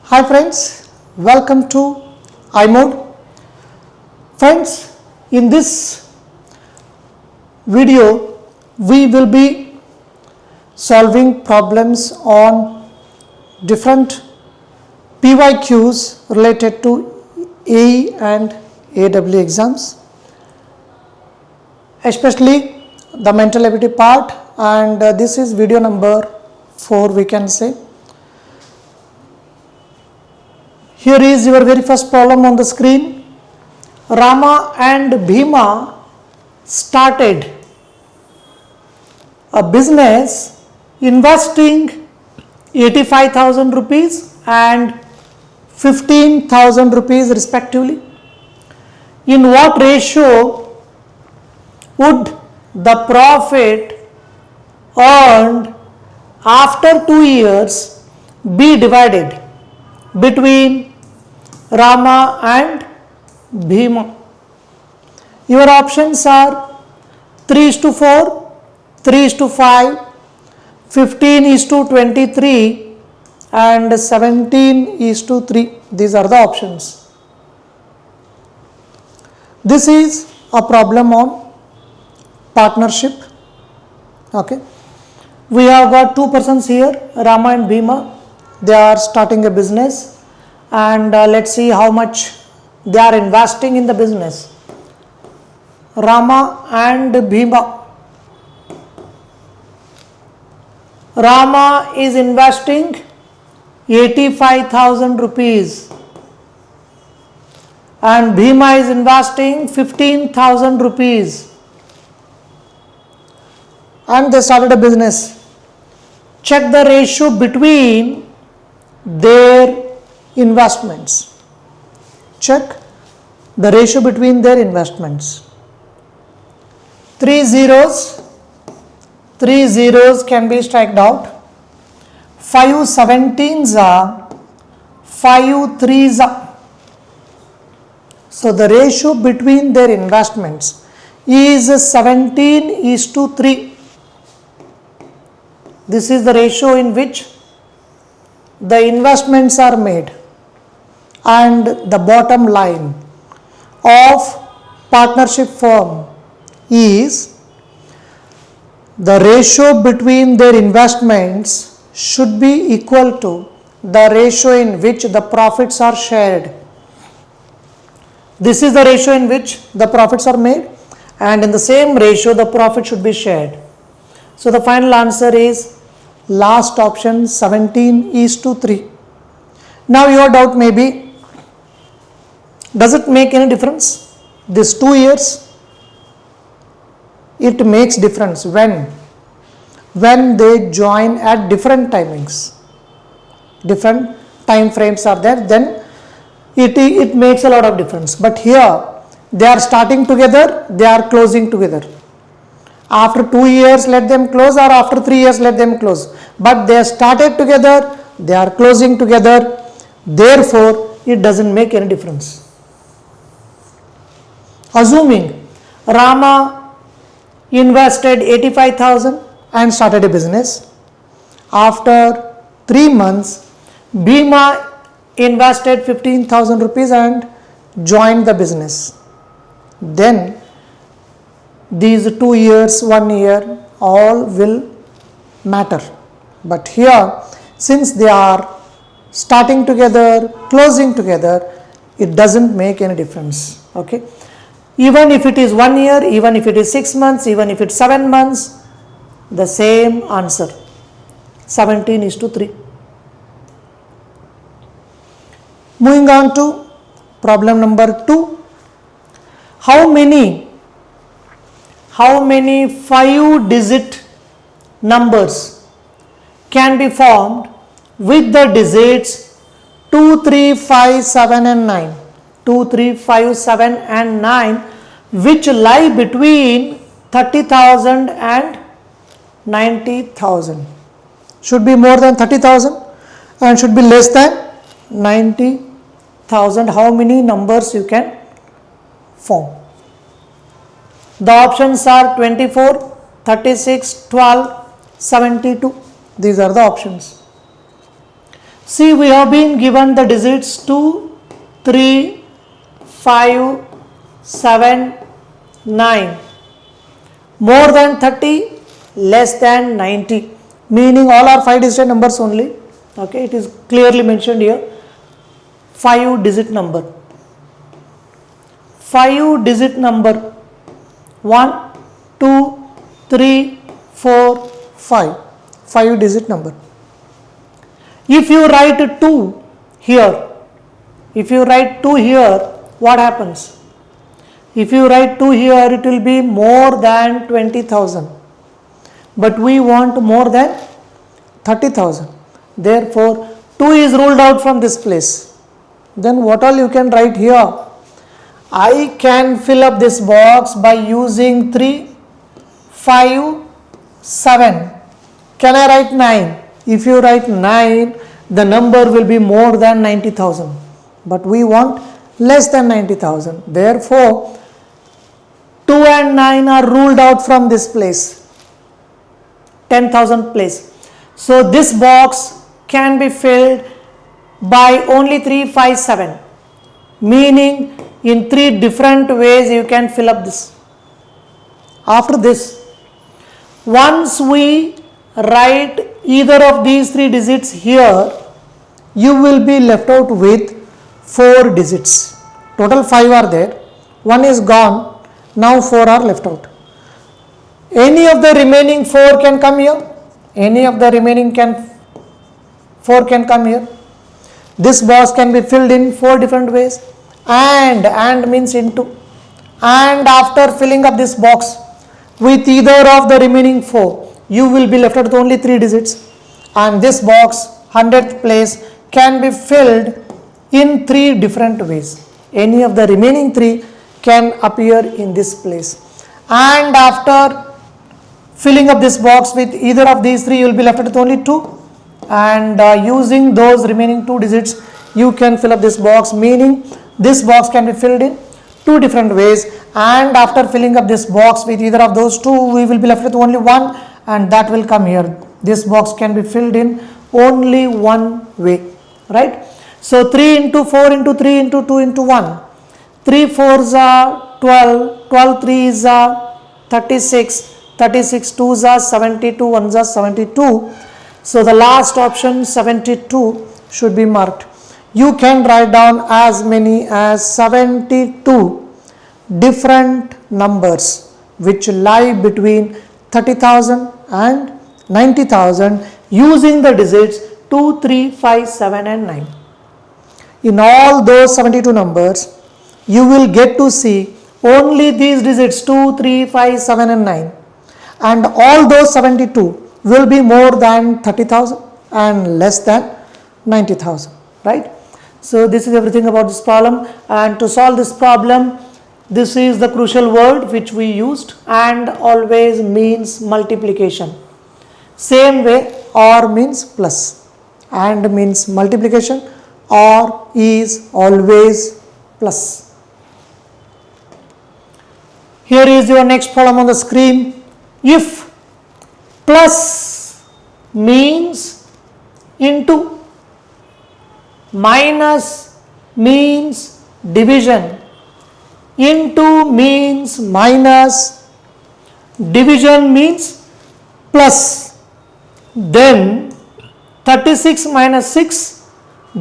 Hi friends, welcome to IMOD. Friends, in this video we will be solving problems on different PYQs related to AE and AW exams, especially the mental ability part, and this is video number 4 we can say. Here is your very first problem on the screen. Rama and Bhima started a business investing 85,000 rupees and 15,000 rupees respectively. In what ratio would the profit earned after 2 years be divided between Rama and Bhima? Your options are 3:4, 3:5, 15:23 and 17:3. These are the options. This is a problem on partnership. Okay. We have got two persons here, Rama and Bhima. They are starting a business, and let's see how much they are investing in the business. Rama and Bhima. Rama is investing 85,000 rupees and Bhima is investing 15,000 rupees, and they started a business. Check the ratio between their investments. Check the ratio between their investments. 3 zeros can be striked out. 5 17s are 5 3s are. So the ratio between their investments is 17:3. This is the ratio in which the investments are made, and the bottom line of partnership firm is the ratio between their investments should be equal to the ratio in which the profits are shared. This is the ratio in which the profits are made, and in the same ratio the profit should be shared. So the final answer is last option, 17:3. Now your doubt may be, does it make any difference? This 2 years, it makes difference when they join at different timings, different time frames are there, then it makes a lot of difference. But here they are starting together, they are closing together. After 2 years let them close, or after 3 years let them close, but they started together, they are closing together, therefore it doesn't make any difference. Assuming Rama invested 85,000 and started a business. After 3 months Bhima invested 15,000 rupees and joined the business. Then these 2 years, 1 year, all will matter. But here, since they are starting together, closing together, it doesn't make any difference. Okay. Even if it is 1 year, even if it is 6 months, even if it's 7 months, the same answer, 17:3. Moving on to problem number 2. How many 5-digit numbers can be formed with the digits 2, 3, 5, 7 and 9? 2, 3, 5, 7 and 9, which lie between 30,000 and 90,000. Should be more than 30,000 and should be less than 90,000. How many numbers you can form? The options are 24, 36, 12, 72. These are the options. See, we have been given the digits 2, 3, 5, 7, 9. More than 30, less than 90. Meaning all are 5-digit numbers only. Okay, it is clearly mentioned here. 5-digit number. 5-digit number. 1, 2, 3, 4, 5. 5-digit number. If you write 2 here, what happens? If you write 2 here, it will be more than 20,000. But we want more than 30,000. Therefore, 2 is ruled out from this place. Then what all you can write here? I can fill up this box by using 3, 5, 7. Can I write 9? If you write 9, the number will be more than 90,000. But we want less than 90,000. Therefore, 2 and 9 are ruled out from this place. 10,000 place. So this box can be filled by only 3, 5, 7. Meaning in 3 different ways you can fill up this. After this, once we write either of these 3 digits here, you will be left out with 4 digits. Total 5 are there. 1 is gone. Now 4 are left out. Any of the remaining 4 can come here. Any of the remaining 4 can come here. This box can be filled in 4 different ways. And means into. And after filling up this box with either of the remaining 4, you will be left out with only 3 digits. And this box, 100th place, can be filled in 3 different ways. Any of the remaining 3 can appear in this place. And after filling up this box with either of these 3, you will be left with only 2. And using those remaining 2 digits, you can fill up this box. Meaning this box can be filled in 2 different ways. And after filling up this box with either of those 2, we will be left with only 1. And that will come here. This box can be filled in only one way. Right? So 3 into 4 into 3 into 2 into 1. 3 4s are 12, 12 3s are 36, 36 2s are 72, 1s are 72. So the last option 72 should be marked. You can write down as many as 72 different numbers which lie between 30,000 and 90,000 using the digits 2, 3, 5, 7 and 9. In all those 72 numbers, you will get to see only these digits 2, 3, 5, 7 and 9. And all those 72 will be more than 30,000 and less than 90,000. Right? So this is everything about this problem. And to solve this problem, this is the crucial word which we used, and always means multiplication. Same way, or means plus, and means multiplication, or is always plus. Here is your next problem on the screen. If plus means into, minus means division, into means minus, division means plus, then 36 minus 6,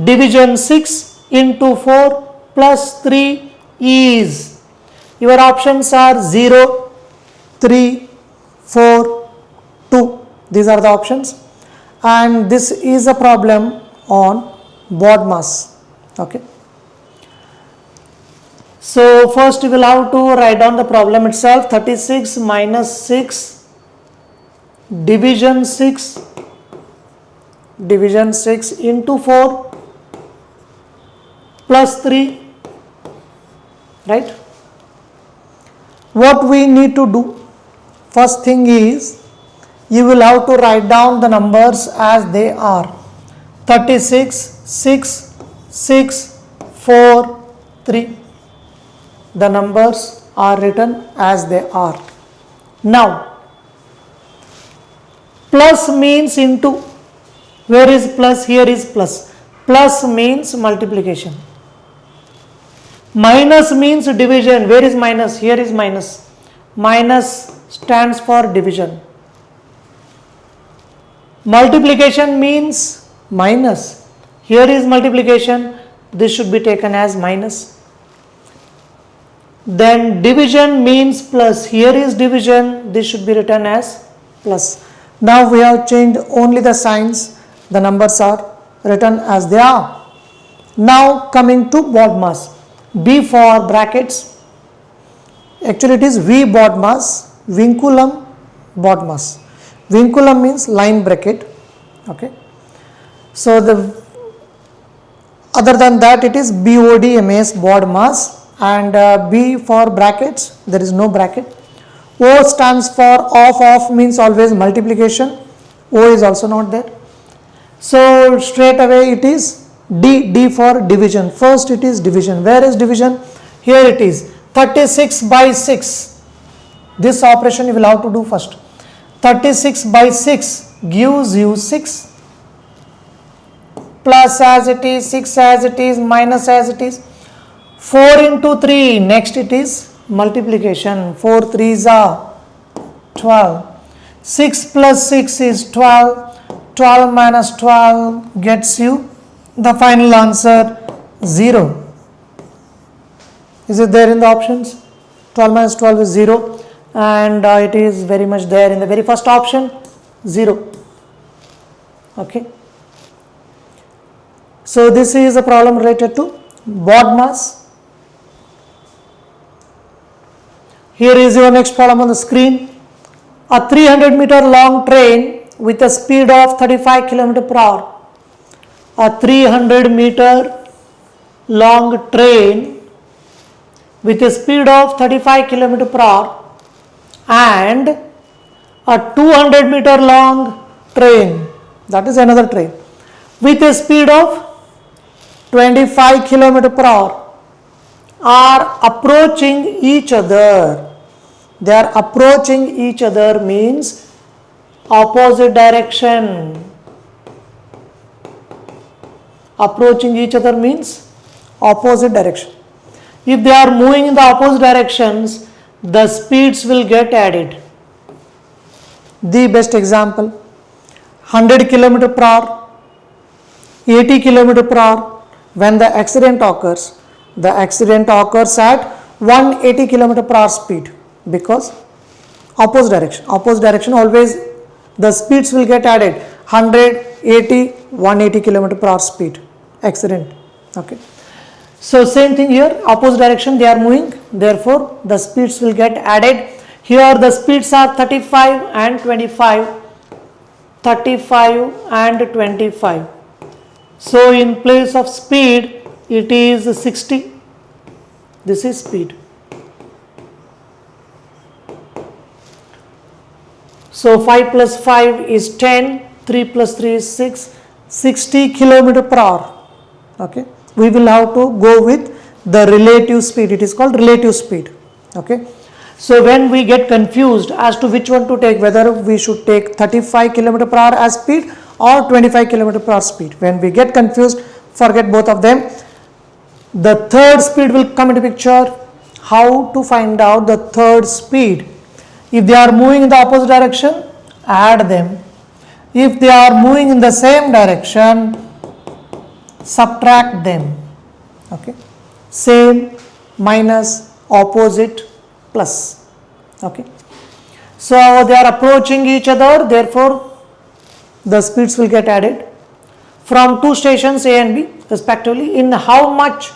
division 6 into 4 plus 3 is. Your options are 0, 3, 4, 2. These are the options. And this is a problem on board mass. Okay. So first we will have to write down the problem itself. 36 minus 6, division 6 into 4 plus 3. Right? What we need to do, first thing is, you will have to write down the numbers as they are. 36, 6, 6, 4, 3. The numbers are written as they are. Now, plus means into. Where is plus? Here is plus. Plus means multiplication. Minus means division. Where is minus? Here is minus. Minus stands for division. Multiplication means minus. Here is multiplication. This should be taken as minus. Then division means plus. Here is division. This should be written as plus. Now we have changed only the signs. The numbers are written as they are. Now coming to bod mass. B for brackets. Actually it is V bod mass, vinculum bod mass. Vinculum means line bracket. Okay. So the other than that it is BOD MS bod mass, and B for brackets, there is no bracket. O stands for off means always multiplication. O is also not there. So straight away it is D for division. First it is division. Where is division? Here it is 36 by 6. This operation you will have to do first. 36 by 6 gives you 6. Plus as it is, 6 as it is, minus as it is. 4 into 3. Next it is multiplication. 4 3s are 12. 6 plus 6 is 12. 12 minus 12 gets you the final answer 0. Is it there in the options? 12 minus 12 is 0, and it is very much there in the very first option, 0. Okay. So this is a problem related to bod mass. Here is your next problem on the screen. A 300-meter long train with a speed of 35 km per hour. A 300-meter long train with a speed of 35 km per hour and a 200-meter long train, that is another train, with a speed of 25 km per hour are approaching each other. They are approaching each other means opposite direction. Approaching each other means opposite direction. If they are moving in the opposite directions, the speeds will get added. The best example, 100 km per hour, 80 km per hour. When the accident occurs at 180 km per hour speed, because opposite direction always the speeds will get added. 100, 80, 180 km per hour speed, accident. Okay. So same thing here, opposite direction they are moving, therefore the speeds will get added. Here the speeds are 35 and 25. 35 and 25. So in place of speed it is 60. This is speed. So 5 plus 5 is 10, 3 plus 3 is 6, 60 km per hour. Okay. We will have to go with the relative speed. It is called relative speed. Okay. So when we get confused as to which one to take, whether we should take 35 km per hour as speed or 25 km per hour speed, when we get confused, forget both of them. The third speed will come into picture. How to find out the third speed? If they are moving in the opposite direction, add them. If they are moving in the same direction, subtract them. Okay. Same, minus, opposite, plus. Okay. So they are approaching each other, therefore the speeds will get added from two stations A and B respectively. In how much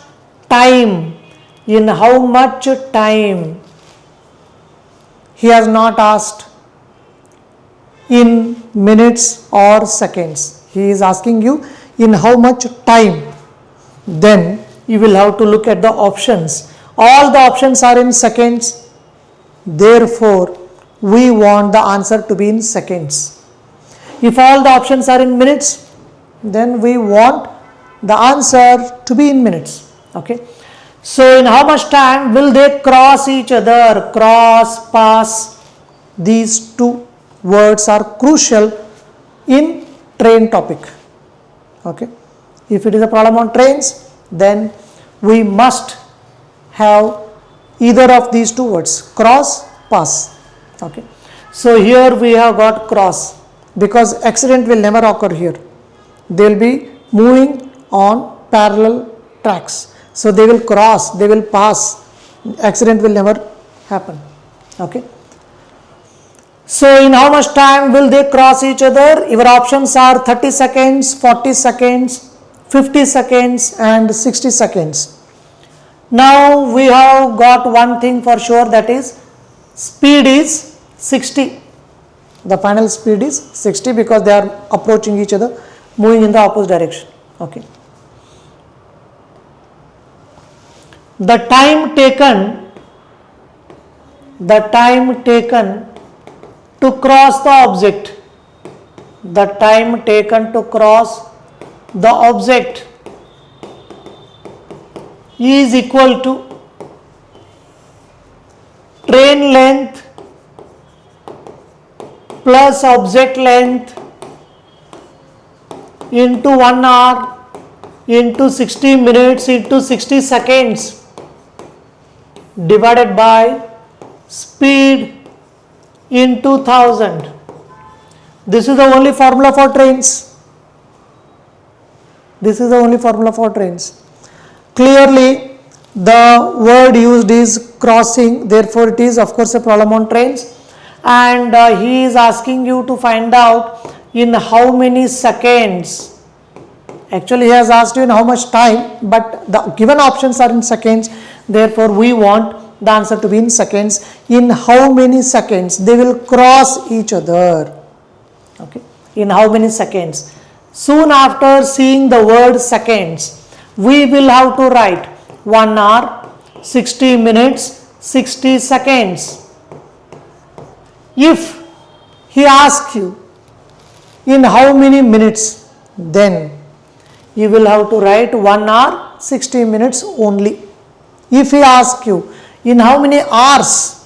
time? In how much time? He has not asked in minutes or seconds. He is asking you in how much time. Then you will have to look at the options. All the options are in seconds. Therefore, we want the answer to be in seconds. If all the options are in minutes, then we want the answer to be in minutes. Okay. So in how much time will they cross each other? Cross, pass. These two words are crucial in train topic. Okay. If it is a problem on trains, then we must have either of these two words, cross, pass. Okay. So here we have got cross, because accident will never occur here. They will be moving on parallel tracks. So they will cross, they will pass. Accident will never happen. Okay. So in how much time will they cross each other? Your options are 30 seconds, 40 seconds, 50 seconds and 60 seconds. Now we have got one thing for sure, that is speed is 60. The final speed is 60 because they are approaching each other, moving in the opposite direction. Okay. The time taken to cross the object, is equal to train length plus object length into 1 hour into 60 minutes into 60 seconds divided by speed into 1000. This is the only formula for trains. Clearly the word used is crossing, therefore it is of course a problem on trains, and he is asking you to find out in how many seconds. Actually he has asked you in how much time, but the given options are in seconds, therefore we want the answer to be in seconds. In how many seconds they will cross each other. Okay. In how many seconds. Soon after seeing the word seconds, we will have to write 1 hour, 60 minutes, 60 seconds. If he asks you in how many minutes, then you will have to write 1 hour, 60 minutes only. If he asks you in how many hours,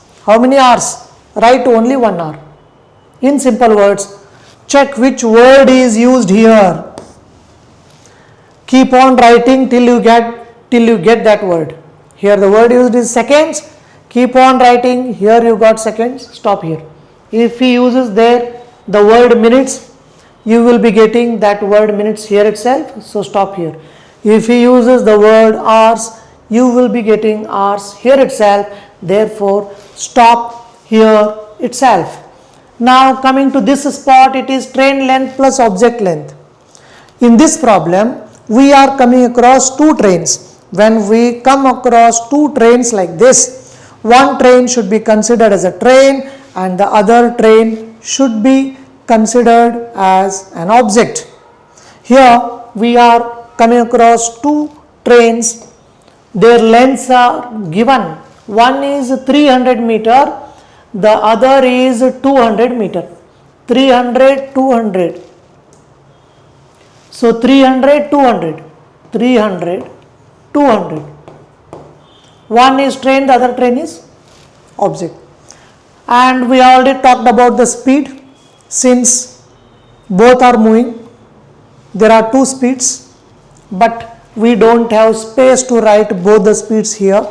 write only 1 hour. In simple words, check which word is used here. Keep on writing till you get that word. Here the word used is seconds. Keep on writing. Here you got seconds. Stop here. If he uses there the word minutes, you will be getting that word minutes here itself. So stop here. If he uses the word hours, you will be getting hours here itself. Therefore stop here itself. Now coming to this spot, it is train length plus object length. In this problem, we are coming across two trains. When we come across two trains like this, one train should be considered as a train and the other train should be considered as an object. Here we are coming across two trains. Their lengths are given. One is 300 meter, the other is 200 meter. 300, 200. So 300, 200. 300, 200. One is train, the other train is object. And we already talked about the speed. Since both are moving, there are two speeds, but we don't have space to write both the speeds here.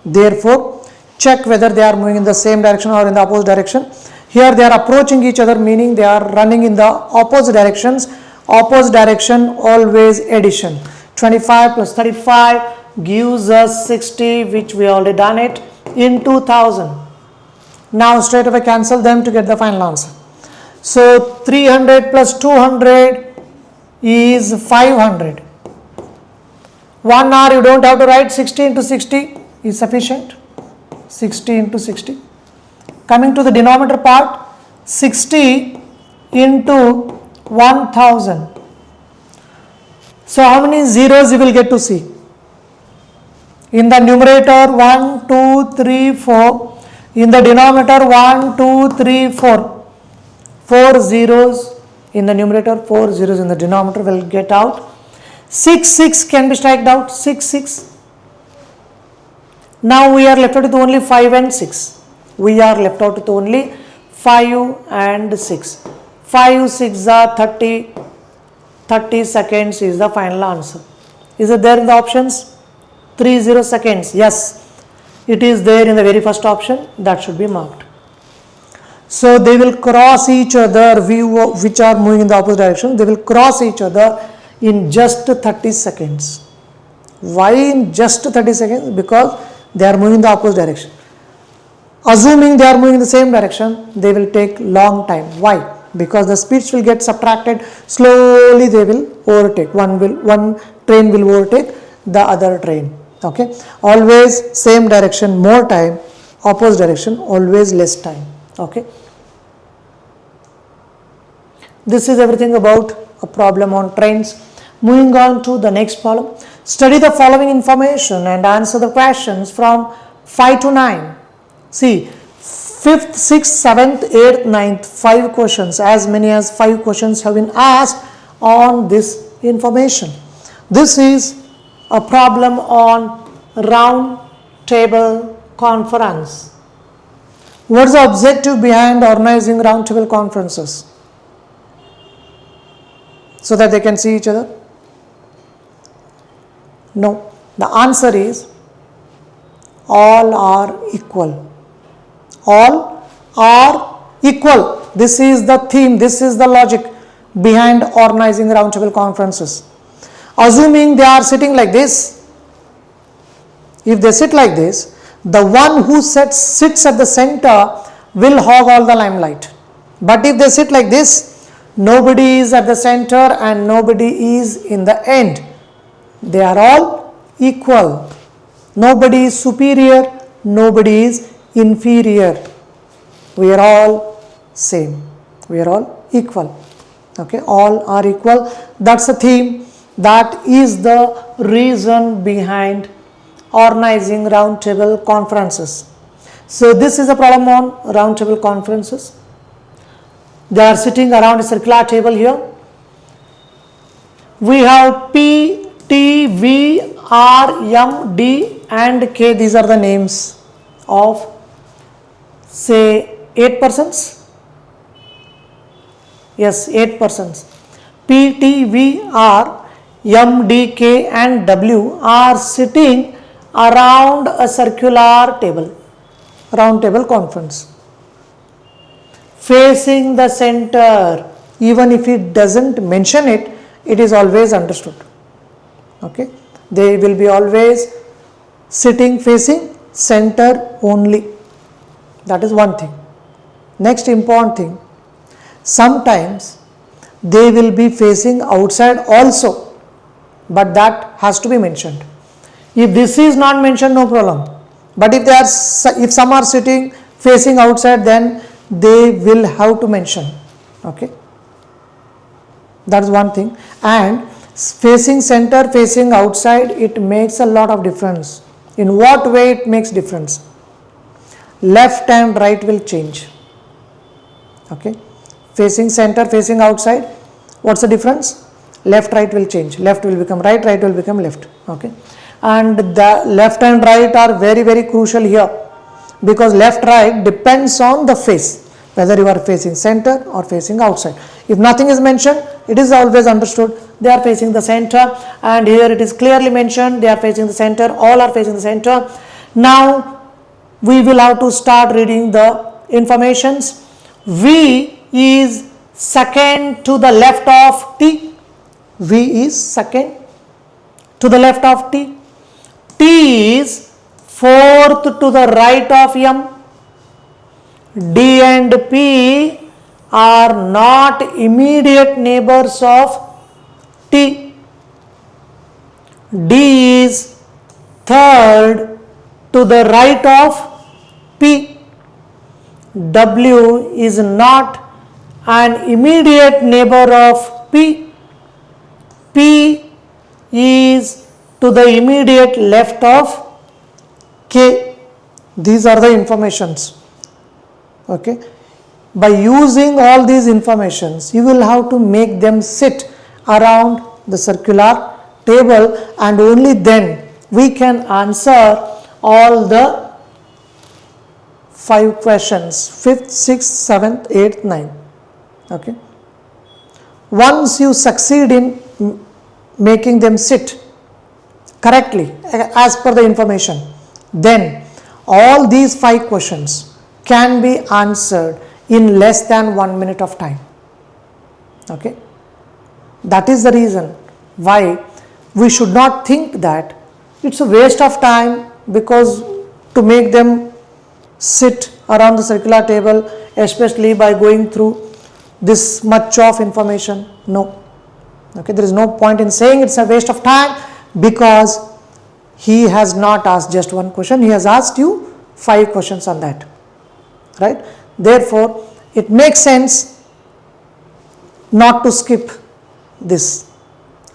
Therefore, check whether they are moving in the same direction or in the opposite direction. Here they are approaching each other, meaning they are running in the opposite directions. Opposite direction, always addition. 25 plus 35 gives us 60, which we already done it, into 1000. Now straight away cancel them to get the final answer. So 300 plus 200 is 500. 1 hour you don't have to write, 60 into 60 is sufficient. 60 into 60. Coming to the denominator part, 60 into 1000. So how many zeros you will get to see? In the numerator 1, 2, 3, 4. In the denominator 1, 2, 3, 4. 4 zeros in the numerator, 4 zeros in the denominator will get out. 6, 6 can be struck out. 6, 6. Now we are left out with only 5 and 6. We are left out with only 5 and 6. 5, 6 are 30. 30 seconds is the final answer. Is it there in the options? 30 seconds. Yes, it is there in the very first option. That should be marked. So they will cross each other, which are moving in the opposite direction. They will cross each other in just 30 seconds. Why in just 30 seconds? Because they are moving in the opposite direction. Assuming they are moving in the same direction, they will take long time. Why? Because the speeds will get subtracted. Slowly they will overtake. One train will overtake the other train. Okay. Always same direction, more time. Opposite direction, always less time. Okay. This is everything about a problem on trains. Moving on to the next problem. Study the following information and answer the questions from 5 to 9. See, 5th, 6th, 7th, 8th, 9th, 5 questions. As many as 5 questions have been asked on this information. This is a problem on round table conference. What is the objective behind organizing round table conferences? So that they can see each other? No. The answer is all are equal. All are equal. This is the theme, this is the logic behind organizing round table conferences. Assuming they are sitting like this, if they sit like this, the one who sits at the center will hog all the limelight. But if they sit like this, nobody is at the center and nobody is in the end. They are all equal. Nobody is superior, nobody is inferior. We are all same. We are all equal. Okay, all are equal. That's the theme. That is the reason behind organizing round table conferences. So this is a problem on round table conferences. They are sitting around a circular table here. We have P, T, V, R, M, D and K. These are the names of, say, 8 persons. Yes, 8 persons. P, T, V, R, M, D, K and W are sitting around a circular table, round table conference, facing the center. Even if it doesn't mention it, it is always understood. Okay, they will be always sitting facing center only. That is one thing. Next important thing, sometimes they will be facing outside also, but that has to be mentioned. If this is not mentioned, no problem. But if some are sitting facing outside, then they will have to mention. Okay, that is one thing. And facing center, facing outside, it makes a lot of difference. In what way it makes difference? Left and right will change. Okay, facing center, facing outside, what's the difference? Left, right will change. Left will become right, right will become left. Okay, and the left and right are very, very crucial here, because left, right depends on the face, whether you are facing center or facing outside. If nothing is mentioned, it is always understood they are facing the center, and here it is clearly mentioned they are facing the center, all are facing the center. Now we will have to start reading the informations. V is second to the left of T. V is second to the left of T. T is fourth to the right of M. D and P are not immediate neighbors of T. D is third to the right of P. W is not an immediate neighbor of P. P is to the immediate left of K. These are the informations. Okay. By using all these informations, you will have to make them sit around the circular table, and only then we can answer all the 5 questions, 5th, 6th, 7th, 8th, 9th. Okay. Once you succeed in making them sit correctly as per the information, then all these 5 questions can be answered in less than 1 minute of time. Okay, that is the reason why we should not think that it's a waste of time, because to make them sit around the circular table, especially by going through this much of information. No. Okay, there is no point in saying it's a waste of time, because he has not asked just one question, he has asked you 5 questions on that, right? Therefore, it makes sense not to skip this,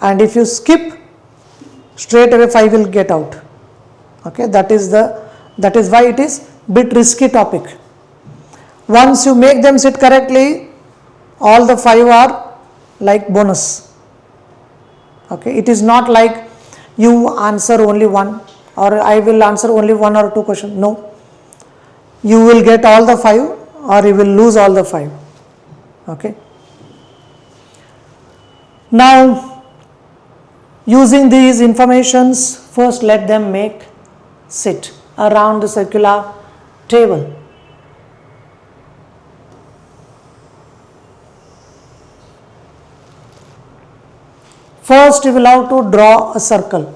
and if you skip, straight away 5 will get out. Okay, that is why it is bit risky topic. Once you make them sit correctly, all the 5 are like bonus. Okay, it is not like you answer only one, or I will answer only 1 or 2 questions. No, you will get all the 5 or you will lose all the 5. Okay. Now, using these informations, first let them make sit around the circular table. First, you will have to draw a circle.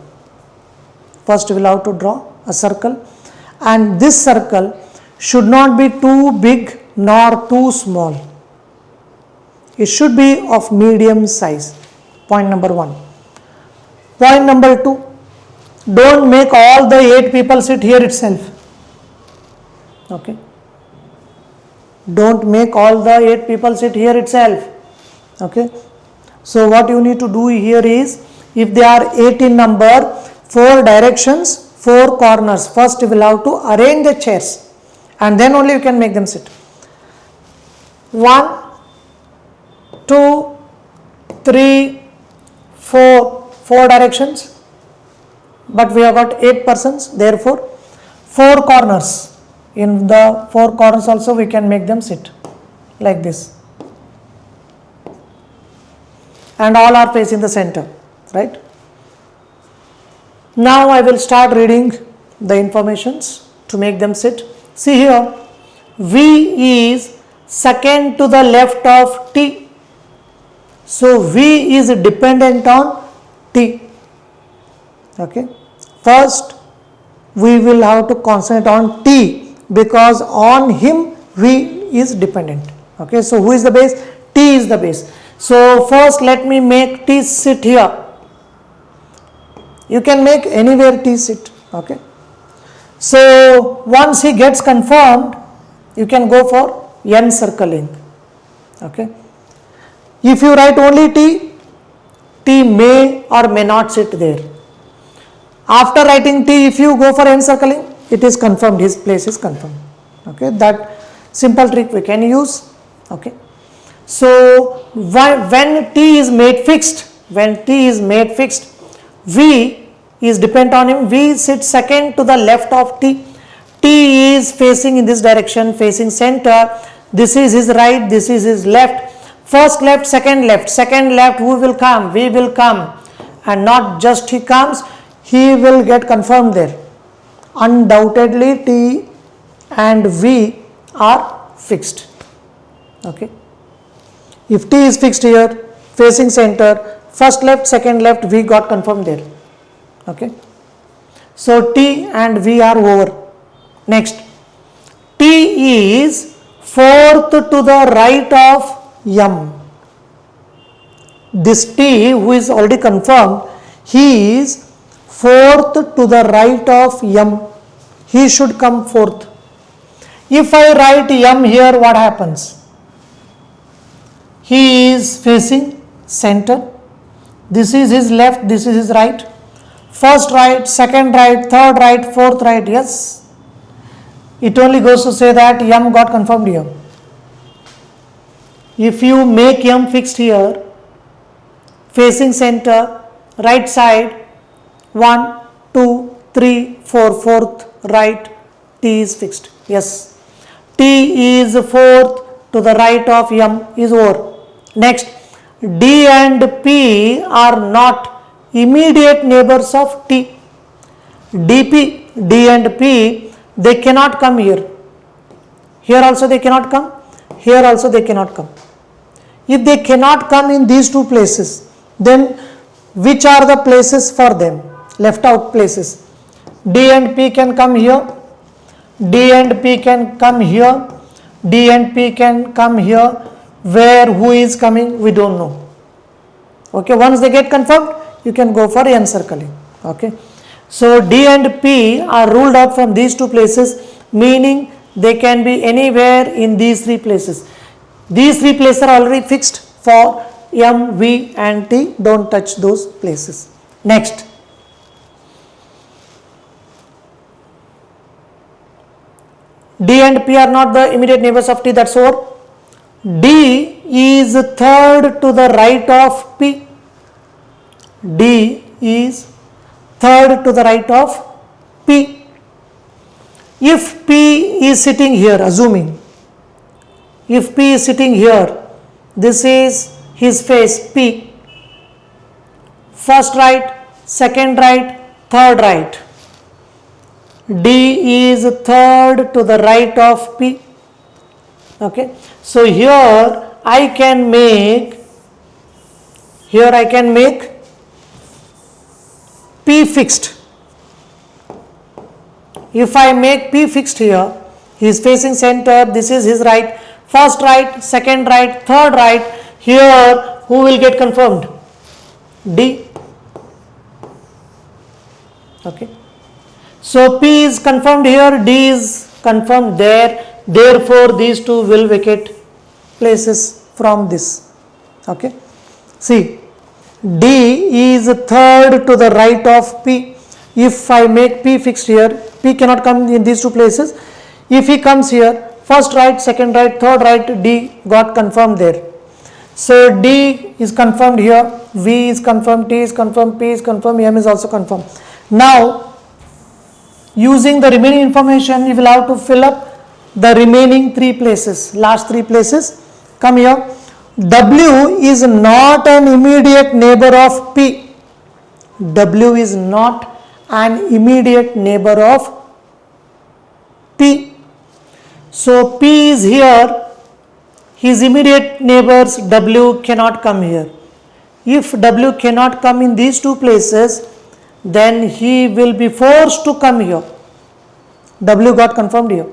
And this circle should not be too big nor too small. It should be of medium size. Point number 1. Point number 2, don't make all the 8 people sit here itself. Okay. Don't make all the 8 people sit here itself. Okay. So what you need to do here is, if they are 8 in number, 4 directions, 4 corners. First you will have to arrange the chairs, and then only you can make them sit. 1, 2, 3, 4 directions, but we have got 8 persons, therefore 4 corners. In the 4 corners also we can make them sit like this, and all are facing the center, right? Now I will start reading the informations to make them sit. See here, V is second to the left of T. So V is dependent on T. Okay. First we will have to concentrate on T, because on him V is dependent. Okay. So who is the base? T is the base. So first let me make T sit here. You can make anywhere T sit. Okay. So once he gets confirmed, you can go for N circling. Okay. If you write only T, T may or may not sit there. After writing T, if you go for N circling, it is confirmed, his place is confirmed. Okay. That simple trick we can use. Okay. So when T is made fixed, V is dependent on him. V sits second to the left of T. T is facing in this direction, facing center. This is his right, this is his left. First left, second left. Second left, who will come? V will come. And not just he comes, he will get confirmed there. Undoubtedly T and V are fixed. Okay. If T is fixed here, facing center, first left, second left, V got confirmed there. Okay. So T and V are over. Next, T is fourth to the right of M. This T, who is already confirmed, he is fourth to the right of M. He should come fourth. If I write M here, what happens? He is facing center. This is his left, this is his right. First right, second right, third right, fourth right. Yes. It only goes to say that M got confirmed here. If you make M fixed here, facing center, right side, 1, 2, 3, 4, fourth right, T is fixed. Yes. T is fourth to the right of M is over. Next, D and P are not immediate neighbors of T. D and P, they cannot come here. Here also they cannot come. Here also they cannot come. If they cannot come in these two places, then which are the places for them? Left out places. D and P can come here. D and P can come here. D and P can come here. Where, who is coming, we don't know. Okay, once they get confirmed, you can go for encircling. Okay, so D and P are ruled out from these two places, meaning they can be anywhere in these three places. These three places are already fixed for M, V and T. Don't touch those places. Next. D and P are not the immediate neighbors of T, that's over. D is third to the right of P. D is third to the right of P. If P is sitting here, assuming, if P is sitting here, this is his face P. First right, second right, third right. D is third to the right of P. Okay, so here I can make P fixed. If I make P fixed here, he is facing center, this is his right, first right, second right, third right. Here who will get confirmed? D. Okay, so P is confirmed here, D is confirmed there. Therefore, these two will vacate places from this. Okay, see, D is third to the right of P. If I make P fixed here, P cannot come in these two places. If he comes here, first right, second right, third right, D got confirmed there. So D is confirmed here, V is confirmed, T is confirmed, P is confirmed, M is also confirmed. Now, using the remaining information, you will have to fill up the remaining three places, last three places. Come here. W is not an immediate neighbor of P. W is not an immediate neighbor of P. So P is here, his immediate neighbors W cannot come here. If W cannot come in these two places, then he will be forced to come here. W got confirmed here.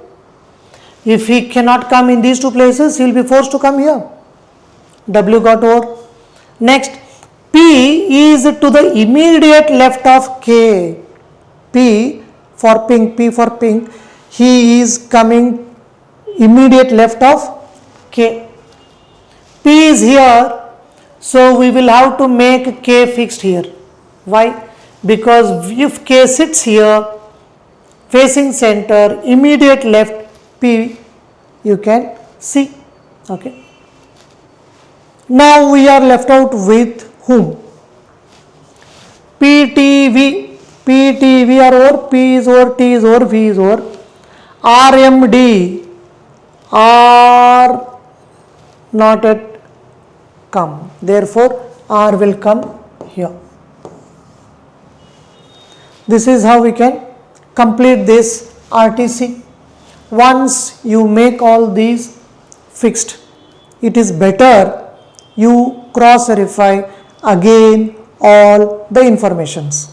If he cannot come in these two places, he will be forced to come here. W got over. Next, P is to the immediate left of K. P for pink, he is coming immediate left of K. P is here, so we will have to make K fixed here. Why? Because if K sits here, facing center, immediate left, P you can see. Okay. Now we are left out with whom? P, T, V. P, T, V are over, P is over, T is over, V is over. R, M, D are not yet come. Therefore, R will come here. This is how we can complete this RTC. Once you make all these fixed, it is better you cross verify again all the informations.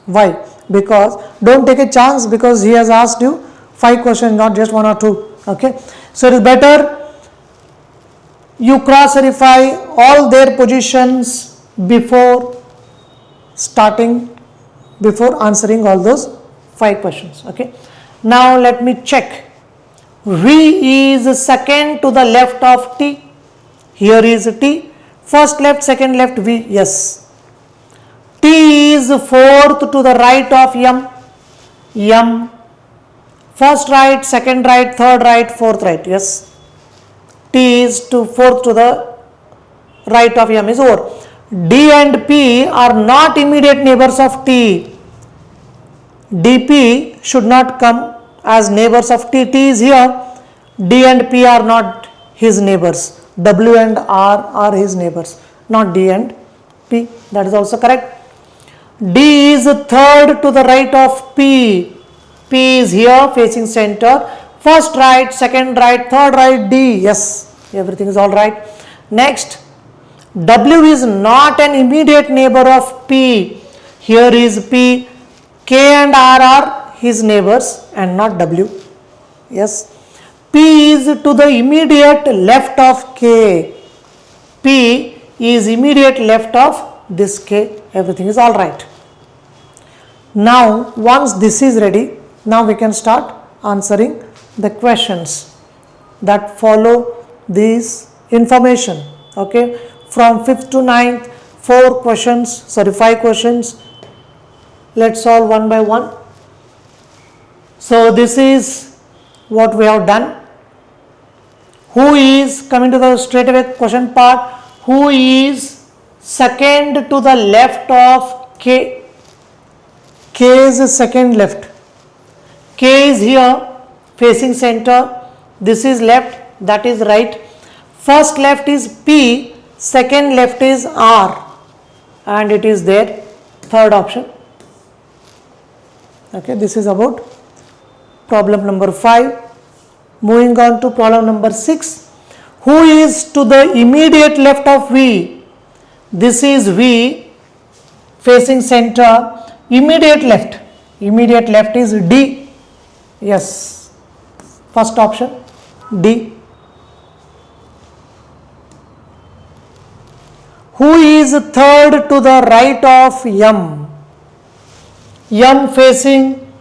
Why? Because don't take a chance, because he has asked you 5 questions, not just 1 or 2. Okay, so it is better you cross verify all their positions before answering all those 5 questions. Okay, now let me check. V is second to the left of T. Here is T. First left, second left, V. Yes. T is fourth to the right of M. M. First right, second right, third right, fourth right. Yes. T is fourth to the right of M is over. D and P are not immediate neighbors of T. DP should not come as neighbors of T. T is here. D and P are not his neighbors. W and R are his neighbors. not D and P. That is also correct. D is third to the right of P. P is here facing center. First right, second right, third right, D. Yes, everything is all right. Next, W is not an immediate neighbor of P. Here is P. K and R are his neighbors and not W. Yes. P is to the immediate left of K. P is immediate left of this K. Everything is all right. Now, once this is ready, now we can start answering the questions that follow this information. Okay. From 5th to 9th, 5 questions. Let's solve one by one. So, this is what we have done. Who is, coming to the straight away question part, who is second to the left of K? K is second left. K is here facing center. This is left, that is right. First left is P, second left is R, and it is there, third option. Okay, this is about problem number 5. Moving on to problem number 6. Who is to the immediate left of V? This is V facing center. Immediate left. Immediate left is D. Yes. First option D. Who is third to the right of M? M facing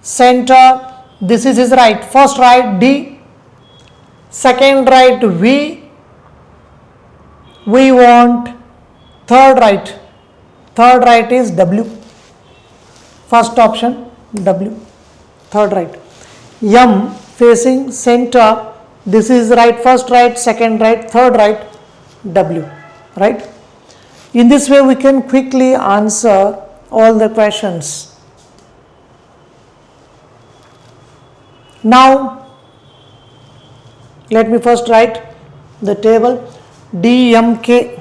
center. This is his right. First right D. Second right V. We want third right. Third right is W. First option W. Third right. M facing center. This is right. First right, second right, third right, W. Right. In this way we can quickly answer all the questions. Now, let me first write the table. DMK,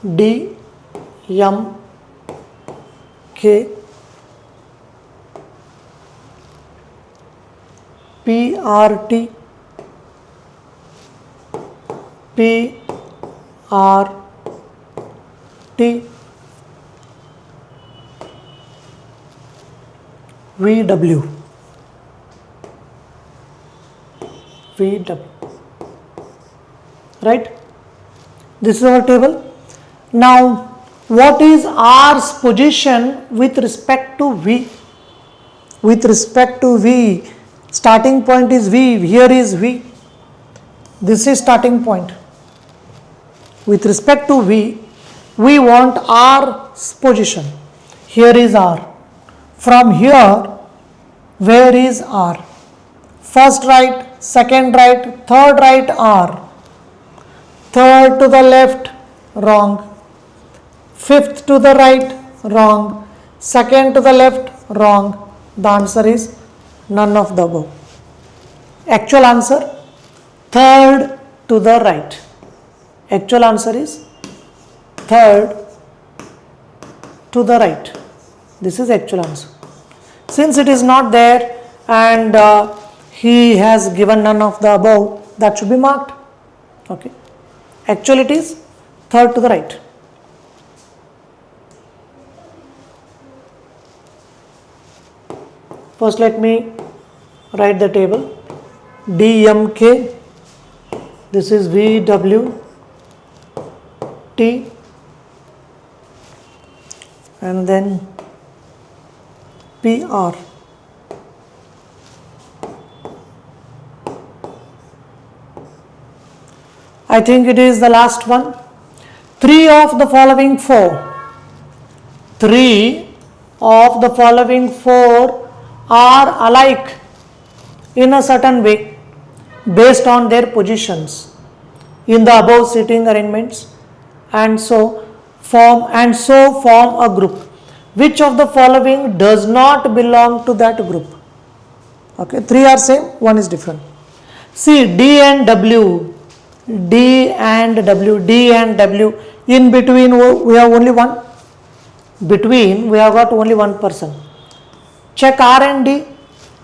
DMK, PRT, PRT, VW, VW, right? This is our table. Now, what is R's position with respect to V? With respect to V, starting point is V, here is V. This is starting point. With respect to V, we want R's position. Here is R. From here, where is R? First right, second right, third right R. Third to the left, wrong. Fifth to the right, wrong. Second to the left, wrong. The answer is none of the above. Actual answer, third to the right. Actual answer is third to the right. This is actual answer. Since it is not there and he has given none of the above, that should be marked. Okay. Actually it is third to the right. First let me write the table. DMK, this is VW, T, and then PR. I think it is the last one. 3 of the following 4. 3 of the following 4 are alike in a certain way based on their positions in the above seating arrangements, and so form a group. Which of the following does not belong to that group? Okay, 3 are same, 1 is different. See, D and W, D and W, D and W. In between we have only one. Between we have got only one person. Check R and D.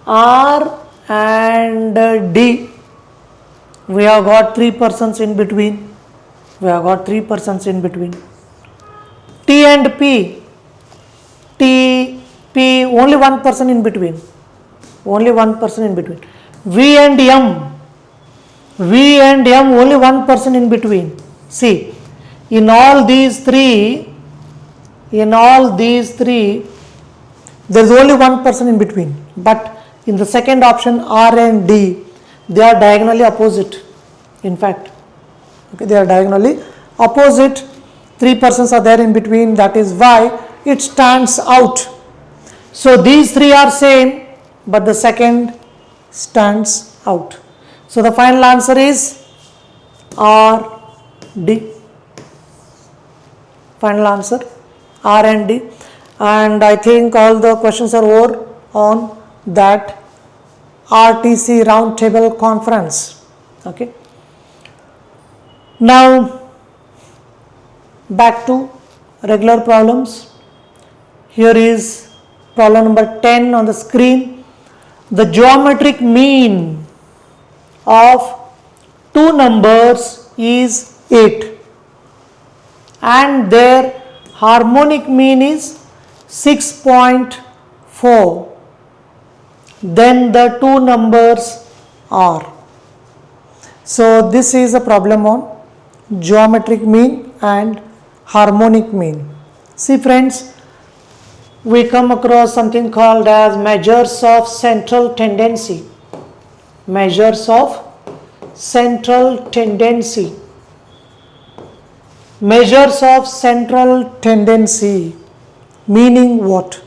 R and D. We have got 3 persons in between. We have got 3 persons in between. T and P. T, P, only one person in between. Only one person in between. V and M. V and M, only one person in between. See, in all these three, there is only one person in between. But in the second option, R and D, they are diagonally opposite. In fact, okay, they are diagonally opposite. 3 persons are there in between. That is why it stands out. So these 3 are same, but the second stands out. So the final answer is R, D. Final answer R and D. And I think all the questions are over on that RTC roundtable conference. Okay. Now back to regular problems. Here is problem number 10 on the screen. The geometric mean of 2 numbers is 8 and their harmonic mean is 6.4. Then the 2 numbers are. So this is a problem on geometric mean and harmonic mean. See friends, we come across something called as measures of central tendency. Measures of central tendency. Measures of central tendency meaning what?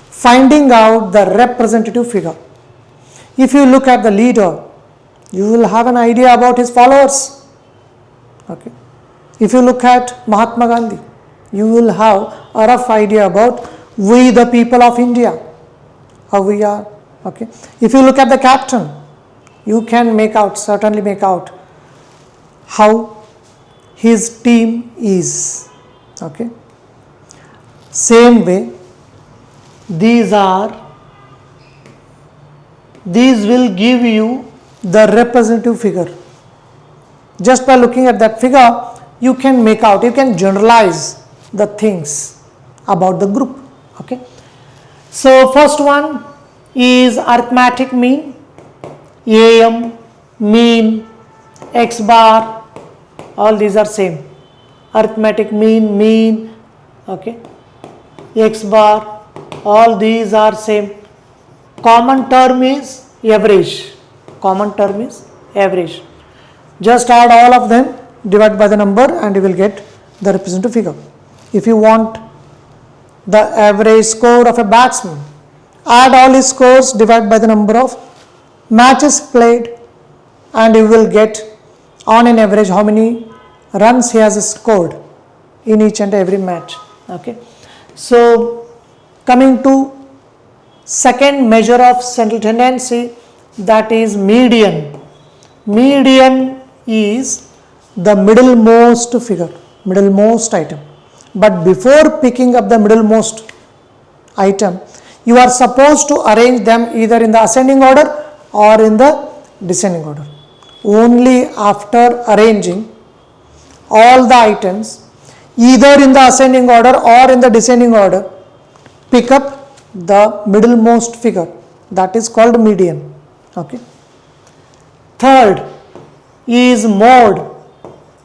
Finding out the representative figure. If you look at the leader, you will have an idea about his followers. Okay. If you look at Mahatma Gandhi, you will have a rough idea about we the people of India, how we are. Okay. If you look at the captain, you can certainly make out how his team is. Okay. Same way, these will give you the representative figure. Just by looking at that figure, you can make out, you can generalize the things about the group. Okay. So first one is arithmetic mean, AM, mean, X bar, all these are same. Arithmetic mean, okay, X bar, all these are same. Common term is average. Common term is average. Just add all of them, divide by the number, and you will get the representative figure. If you want the average score of a batsman, add all his scores, divide by the number of matches played, and you will get on an average how many runs he has scored in each and every match. Okay. So coming to second measure of central tendency, that is median. Median is the middlemost figure, middlemost item. But before picking up the middlemost item, you are supposed to arrange them either in the ascending order or in the descending order. Only after arranging all the items either in the ascending order or in the descending order, pick up the middlemost figure, that is called median. Okay. Third is mode.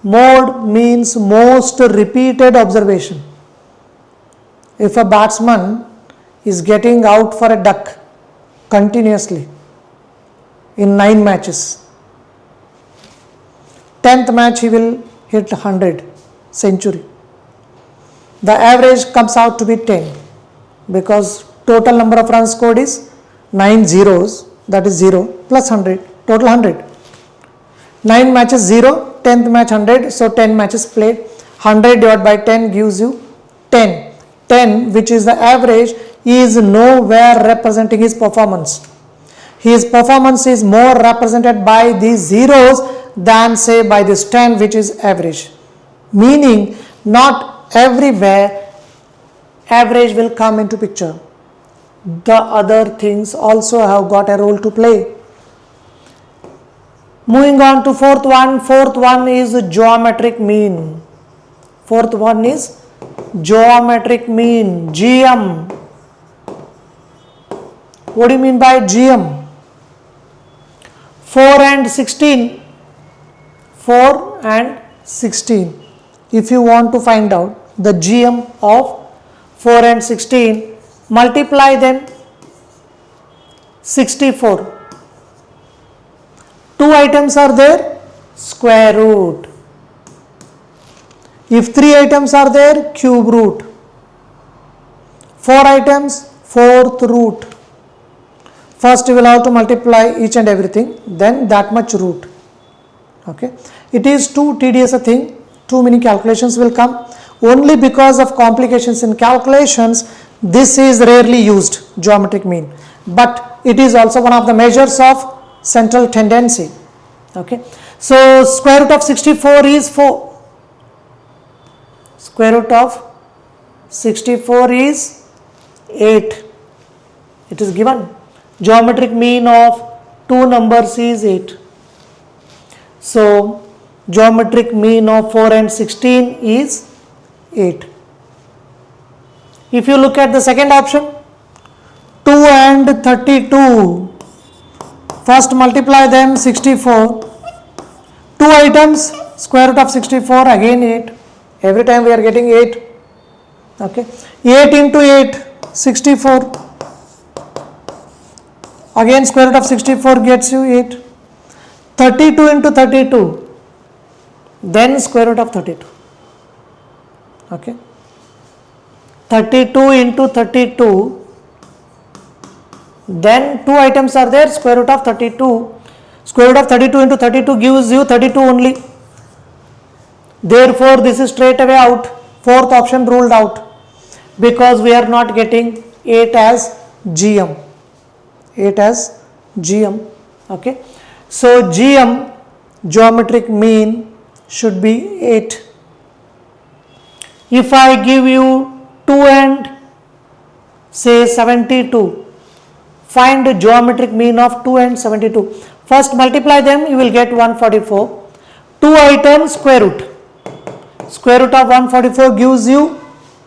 Mode means most repeated observation. If a batsman is getting out for a duck continuously in 9 matches, 10th match he will hit 100 century. The average comes out to be 10 because total number of runs scored is 9 zeros, that is 0 plus 100, total 100. 9 matches 0, 10th match 100, so 10 matches played. 100 divided by 10 gives you 10. 10, which is the average, is nowhere representing his performance. His performance is more represented by these zeros than say by this 10 which is average. Meaning not everywhere average will come into picture. The other things also have got a role to play. Moving on to fourth one is geometric mean. Fourth one is geometric mean, GM. What do you mean by GM? 4 and 16. 4 and 16. If you want to find out the GM of 4 and 16, multiply them 64. 2 items are there, square root. If 3 items are there, cube root. 4 items, fourth root. First you will have to multiply each and everything, then that much root. Okay. It is too tedious a thing, too many calculations will come. Only because of complications in calculations, this is rarely used, geometric mean. But it is also one of the measures of central tendency. Okay. So square root of 64 is 4. Square root of 64 is 8. It is given. Geometric mean of two numbers is 8. So geometric mean of 4 and 16 is 8. If you look at the second option, 2 and 32, first multiply them 64. 2 items, square root of 64, again 8. Every time we are getting 8. Okay. 8 into 8, 64. Again square root of 64 gets you 8. 32 into 32, then square root of 32. Okay. 32 into 32, then 2 items are there, square root of 32. Square root of 32 into 32 gives you 32 only. Therefore, this is straight away out. Fourth option ruled out because we are not getting 8 as GM. 8 as GM. Okay. So GM, geometric mean, should be 8. If I give you 2 and say 72, find the geometric mean of 2 and 72. First multiply them, you will get 144. 2 items, square root. Square root of 144 gives you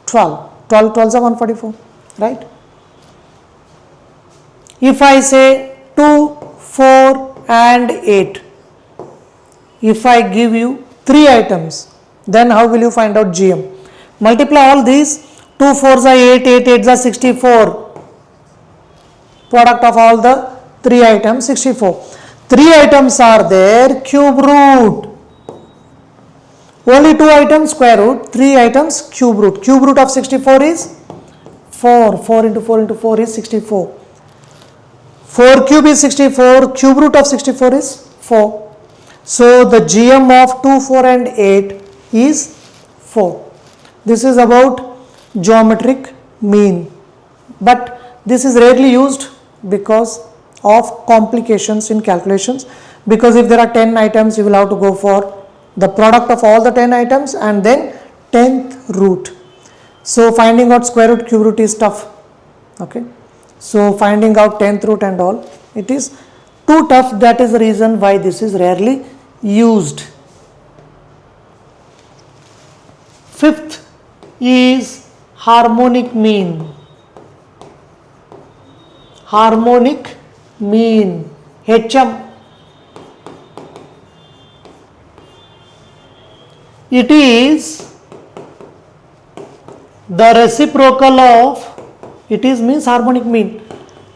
12. 12 12s are 144, right? If I say 2, 4 and 8, if I give you 3 items, then how will you find out GM? Multiply all these. 2 4s are 8, 8 8s are 64. Product of all the 3 items, 64. 3 items are there, cube root. Only 2 items, square root. 3 items, cube root. Cube root of 64 is 4. 4 into 4 into 4 is 64. 4 cube is 64. Cube root of 64 is 4. So the GM of 2, 4 and 8 is 4. This is about geometric mean. But this is rarely used because of complications in calculations. Because if there are 10 items, you will have to go for the product of all the 10 items and then 10th root. So finding out square root, cube root is tough. Okay. So finding out 10th root and all, it is too tough. That is the reason why this is rarely used. Fifth is harmonic mean. Harmonic mean, HM. It is the reciprocal of, it is means harmonic mean.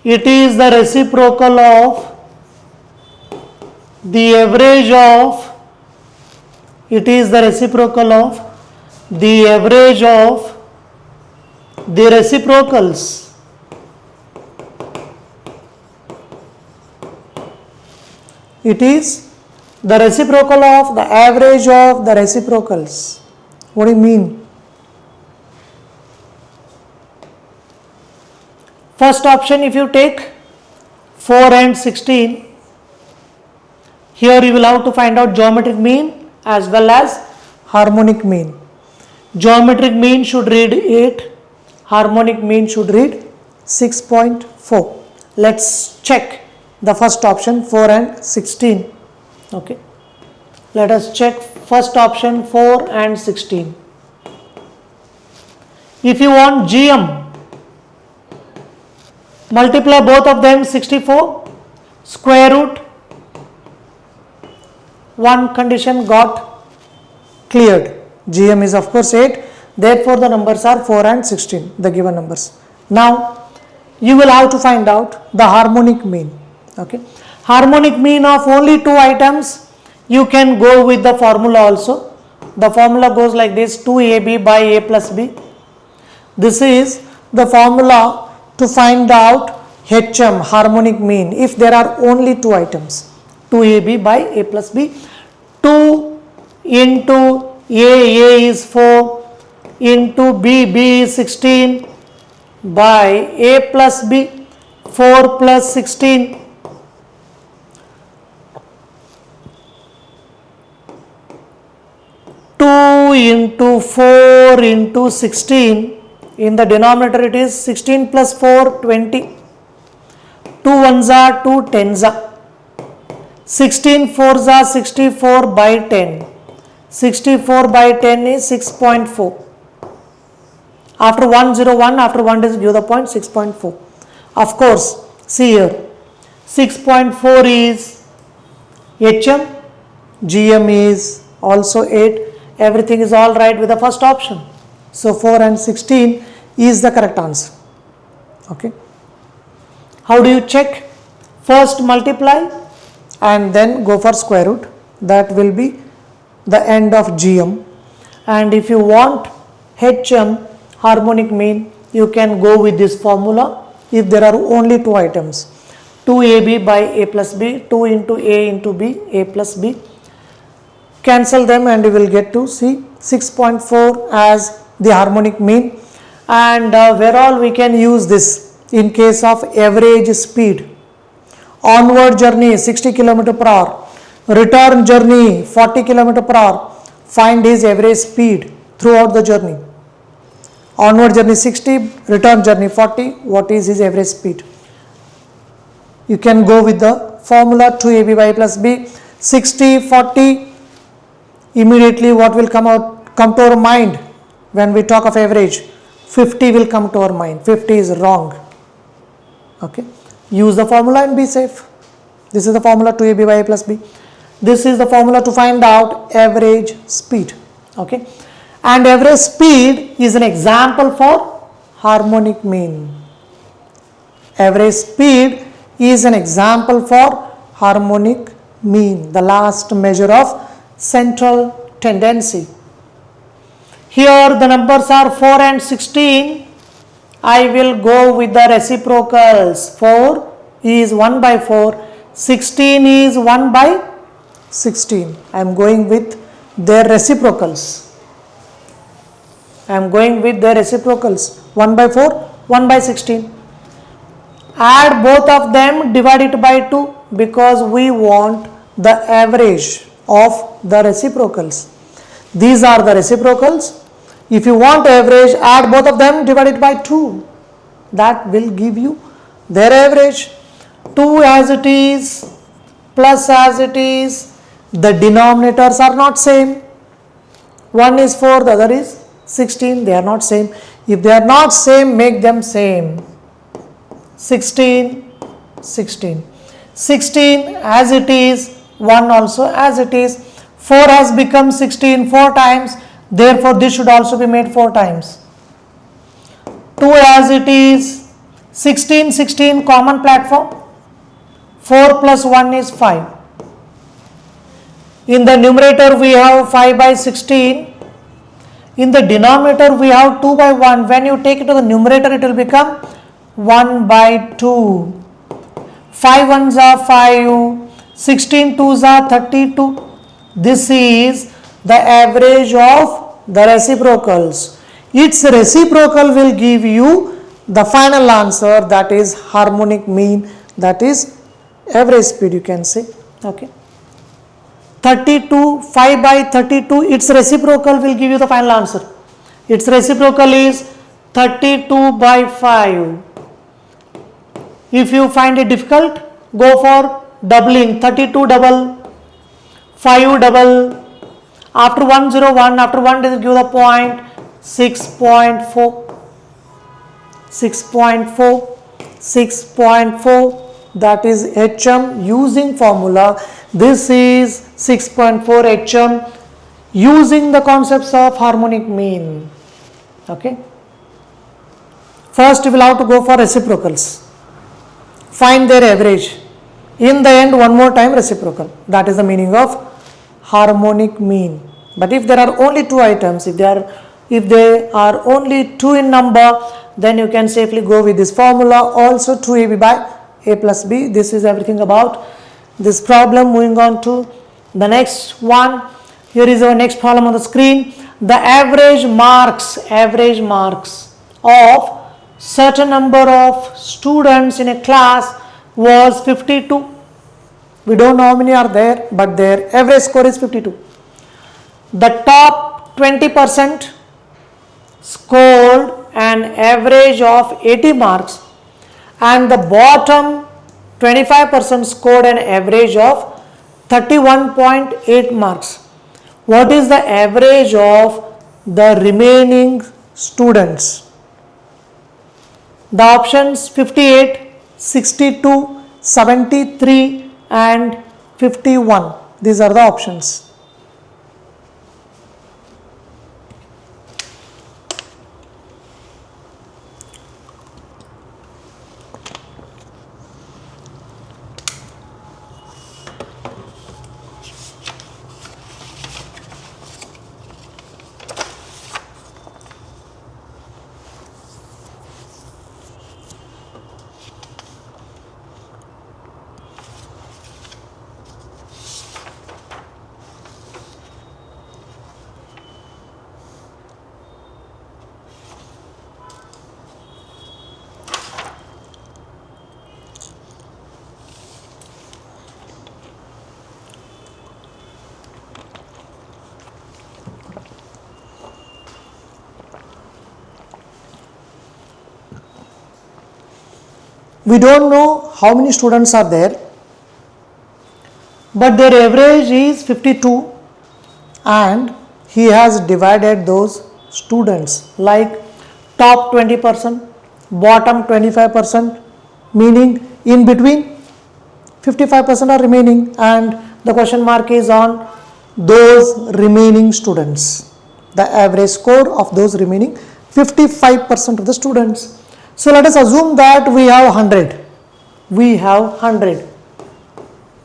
It is the reciprocal of the average of, it is the reciprocal of the average of the reciprocals. It is the reciprocal of the average of the reciprocals. What do you mean? First option, if you take 4 and 16, Here you will have to find out geometric mean as well as harmonic mean. Geometric mean should read 8, harmonic mean should read 6.4. Let's check the first option 4 and 16. Okay. Let us check first option 4 and 16. If you want GM, multiply both of them 64, square root, one condition got cleared. GM is of course 8, therefore the numbers are 4 and 16, the given numbers. Now you will have to find out the harmonic mean. Okay. Harmonic mean of only 2 items, you can go with the formula also. The formula goes like this: 2ab by a plus b. This is the formula to find out HM, harmonic mean, if there are only 2 items. 2ab by a plus b. 2 into a is 4, into b is 16, by a plus b, 4 plus 16. Into 4 into 16, in the denominator it is 16 plus 4, 20. 2 ones are 2 tens are. 16 fours are 64 by 10. 64 by 10 is 6.4. After 101, after 1 digit give the point 6.4. Of course, see here, 6.4 is HM, GM is also 8. Everything is all right with the first option. So 4 and 16 is the correct answer. Okay. How do you check? First multiply and then go for square root. That will be the end of GM. And if you want HM, harmonic mean, you can go with this formula if there are only 2 items. 2ab by a plus b, 2 into a into b, a plus b. Cancel them and you will get to see 6.4 as the harmonic mean. And where all we can use this in case of average speed. Onward journey 60 km per hour, return journey 40 km per hour. Find his average speed throughout the journey. Onward journey 60, return journey 40. What is his average speed? You can go with the formula 2ab by a plus b. 60, 40. Immediately what will come to our mind when we talk of average? 50 will come to our mind. 50 is wrong. Okay. Use the formula and be safe. This is the formula 2ab by a plus b. This is the formula to find out average speed. Okay. And average speed is an example for harmonic mean. Average speed is an example for harmonic mean, the last measure of central tendency. Here the numbers are 4 and 16. I will go with the reciprocals. 4 is 1 by 4. 16 is 1 by 16. I am going with their reciprocals. I am going with their reciprocals. 1 by 4, 1 by 16. Add both of them, divide it by 2 because we want the average of the reciprocals. These are the reciprocals. If you want average, add both of them, divide it by 2. That will give you their average. 2 as it is, plus as it is. The denominators are not same. One is 4, the other is 16. They are not same. If they are not same, make them same. 16, 16. 16 as it is, 1 also as it is. 4 has become 16 4 times. Therefore, this should also be made 4 times. 2 as it is, 16, 16 common platform. 4 plus 1 is 5. In the numerator we have 5 by 16. In the denominator we have 2 by 1. When you take it to the numerator, it will become 1 by 2. 5 ones are 5. 16 twos are 32. This is the average of the reciprocals. Its reciprocal will give you the final answer, that is harmonic mean, that is average speed, you can say. Okay. 32, 5 by 32, its reciprocal will give you the final answer. Its reciprocal is 32 by 5. If you find it difficult, go for doubling, 32 double, 5 double, after 101, after 1 digit give the point, 6.4, 6.4, that is HM using formula. This is 6.4 HM using the concepts of harmonic mean. Okay. First we will have to go for reciprocals. Find their average. In the end, one more time reciprocal. That is the meaning of harmonic mean. But if there are only two items, if they are only two in number, then you can safely go with this formula. Also 2AB by A plus B. This is everything about this problem. Moving on to the next one. Here is our next problem on the screen. The average marks of certain number of students in a class was 52. We don't know how many are there, but their average score is 52. The top 20% scored an average of 80 marks and the bottom 25% scored an average of 31.8 marks. What is the average of the remaining students? The options 58, 62, 73 and 51. These are the options. We don't know how many students are there, but their average is 52 and he has divided those students like top 20%, bottom 25%, meaning in between 55% are remaining, and the question mark is on those remaining students, the average score of those remaining 55% of the students. So let us assume that we have 100.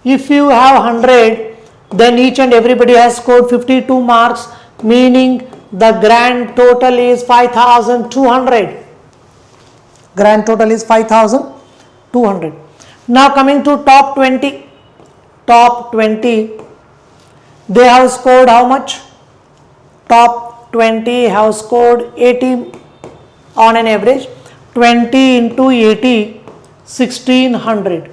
If you have 100, then each and everybody has scored 52 marks, meaning the grand total is 5,200. Grand total is 5,200. Now coming to top 20. Top 20, they have scored how much? Top 20 have scored 80 on an average. 20 into 80, 1600.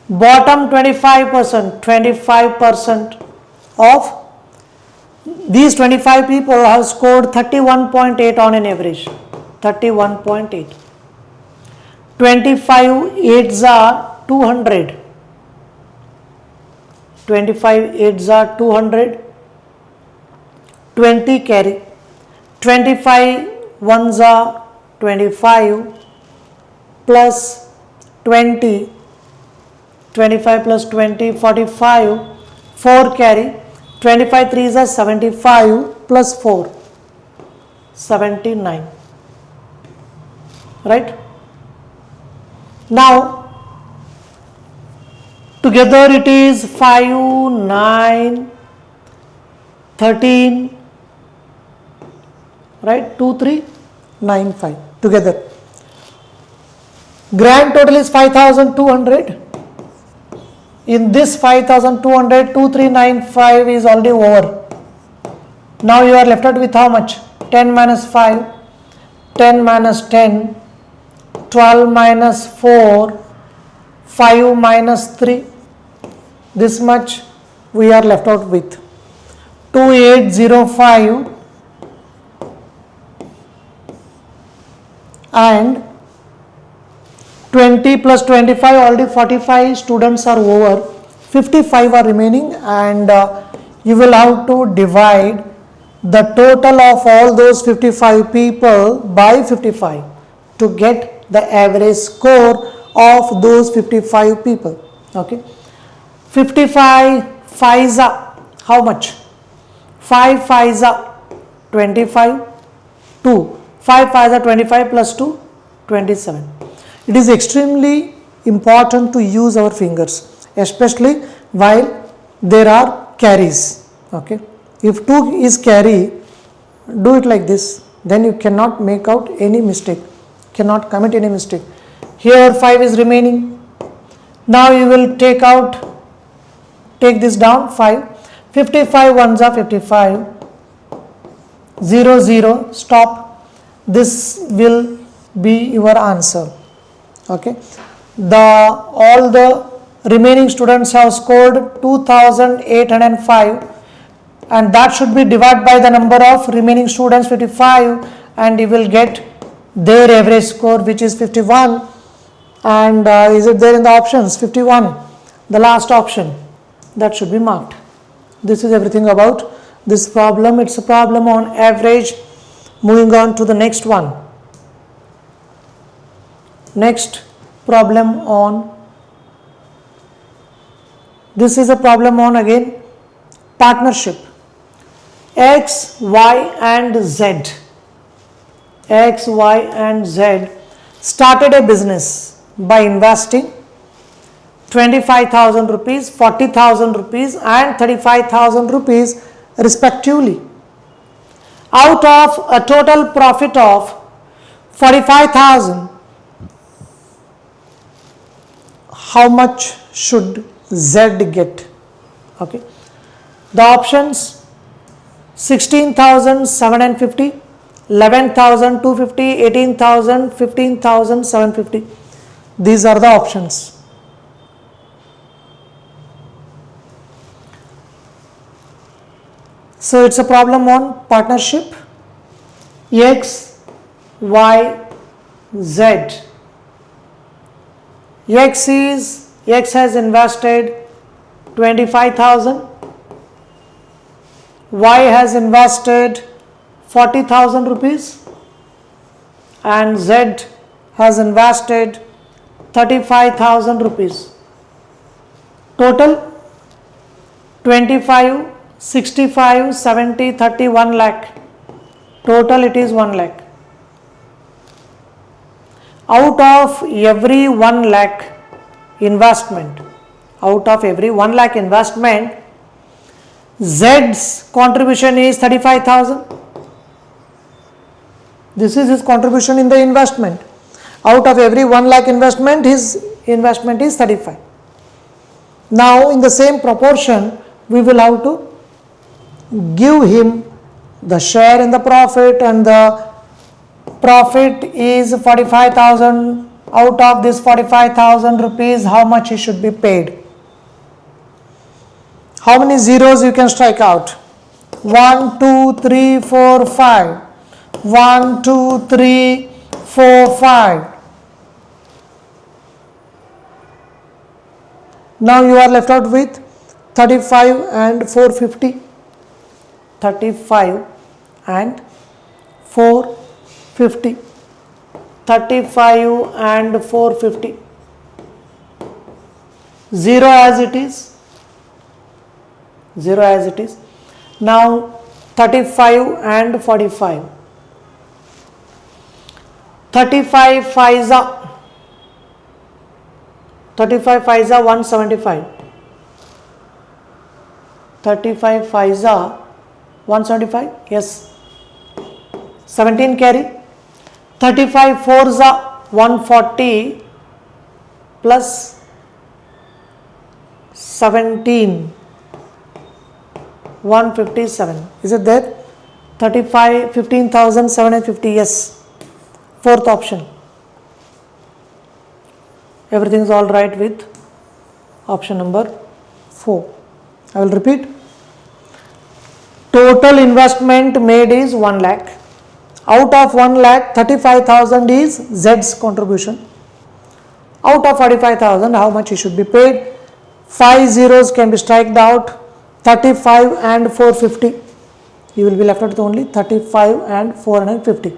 Bottom 25% of these 25 people have scored 31.8 on an average. 31.8. 25 8s are 200. 25 8s are 200. 20 carry. 25 1s are 25 plus 20, 25 plus 20, 45, 4 carry, 25 3s are 75 plus 4, 79, right? Now, together it is 5, 9, 13, right? 2, 3, 9, 5 together. Grand total is 5,200. In this 5,200, 2395 is already over. Now you are left out with how much? 10 minus 5, 10 minus 10, 12 minus 4, 5 minus 3, this much, we are left out with 2805 and 20 plus 25, already 45 students are over, 55 are remaining, and you will have to divide the total of all those 55 people by 55 to get the average score of those 55 people. Okay, 55 5s are how much? 5 5s are 25, 2 5 5s are 25 plus 2 27. It is extremely important to use our fingers, especially while there are carries. Okay, if 2 is carry, do it like this, then you cannot make out any mistake, cannot commit any mistake. Here 5 is remaining. Now you will take this down, 5, 55 ones are 55, 0 0, stop. This will be your answer. Okay, all the remaining students have scored 2805, and that should be divided by the number of remaining students, 55, and you will get their average score, which is 51. And is it there in the options? 51, the last option, that should be marked. This is everything about this problem. It's a problem on average. Moving on to the next one. Next problem on, this is a problem on again partnership. X, Y and Z. X, Y and Z started a business by investing 25,000 rupees, 40,000 rupees and 35,000 rupees respectively. Out of a total profit of 45,000, how much should Z get? Okay, the options: 16,750, 11,250, 18,000, 15,750. These are the options. So it's a problem on partnership. X, Y, Z. X has invested 25,000. Y has invested 40,000 rupees and Z has invested 35,000 rupees. Total 25, 65, 70, 30, 1 lakh. Total it is 1 lakh. Out of every 1 lakh investment, Z's contribution is 35,000. This is his contribution in the investment. Out of every 1 lakh investment, his investment is 35. Now in the same proportion, we will have to give him the share in the profit, and the profit is 45,000. Out of this 45,000 rupees, how much he should be paid? How many zeros you can strike out? 1, 2, 3, 4, 5. 1, 2, 3, 4, 5. Now you are left out with 35 and 450. 35 and 450. 35 and 450. 0 as it is. 0 as it is. Now 35 and 45. 35 5s are 175. 35 5s are 175. Yes. 17 carry. 35 4s are 140 plus 17. 157. Is it there? 35, 15,750. Yes. Fourth option. Everything is all right with option number 4. I will repeat. Total investment made is 1 lakh. Out of 1 lakh, 35,000 is Z's contribution. Out of 45,000, how much he should be paid? 5 zeros can be struck out, 35 and 450. You will be left with only 35 and 450.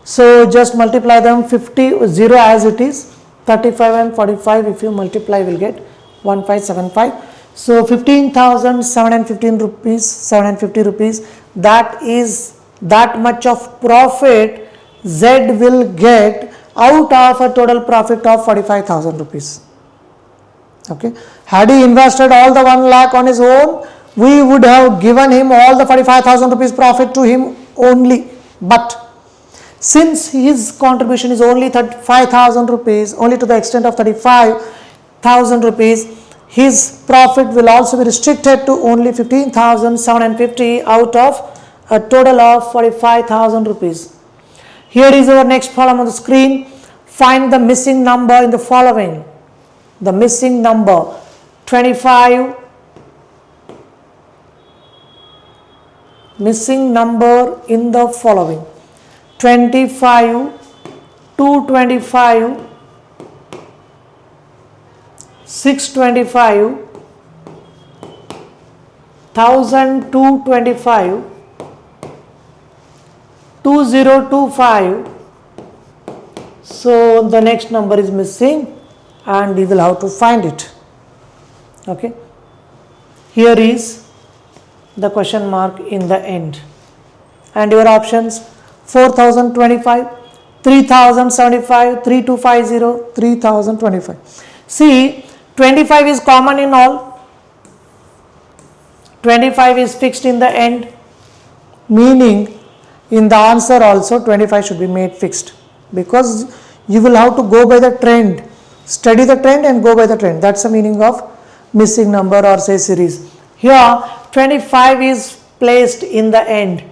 So just multiply them, 50, 0 as it is, 35 and 45 if you multiply you will get 1575. So 15,715 rupees, 750 rupees, that is that much of profit Z will get out of a total profit of 45,000 rupees. Okay. Had he invested all the 1 lakh on his own, we would have given him all the 45,000 rupees profit to him only. But since his contribution is only 35,000 rupees, only to the extent of 35,000 rupees, his profit will also be restricted to only 15,750 out of a total of 45,000 rupees. Here is our next problem on the screen. Find the missing number in the following. The missing number 25, missing number in the following: 25, 225, 625, 1225, 2025. So the next number is missing and we will have to find it. Okay. Here is the question mark in the end. And your options: 4025, 3075, 3250, 3025. See, 25 is common in all. 25 is fixed in the end, meaning in the answer also 25 should be made fixed, because you will have to go by the trend, study the trend and go by the trend. That's the meaning of missing number or say series. Here 25 is placed in the end,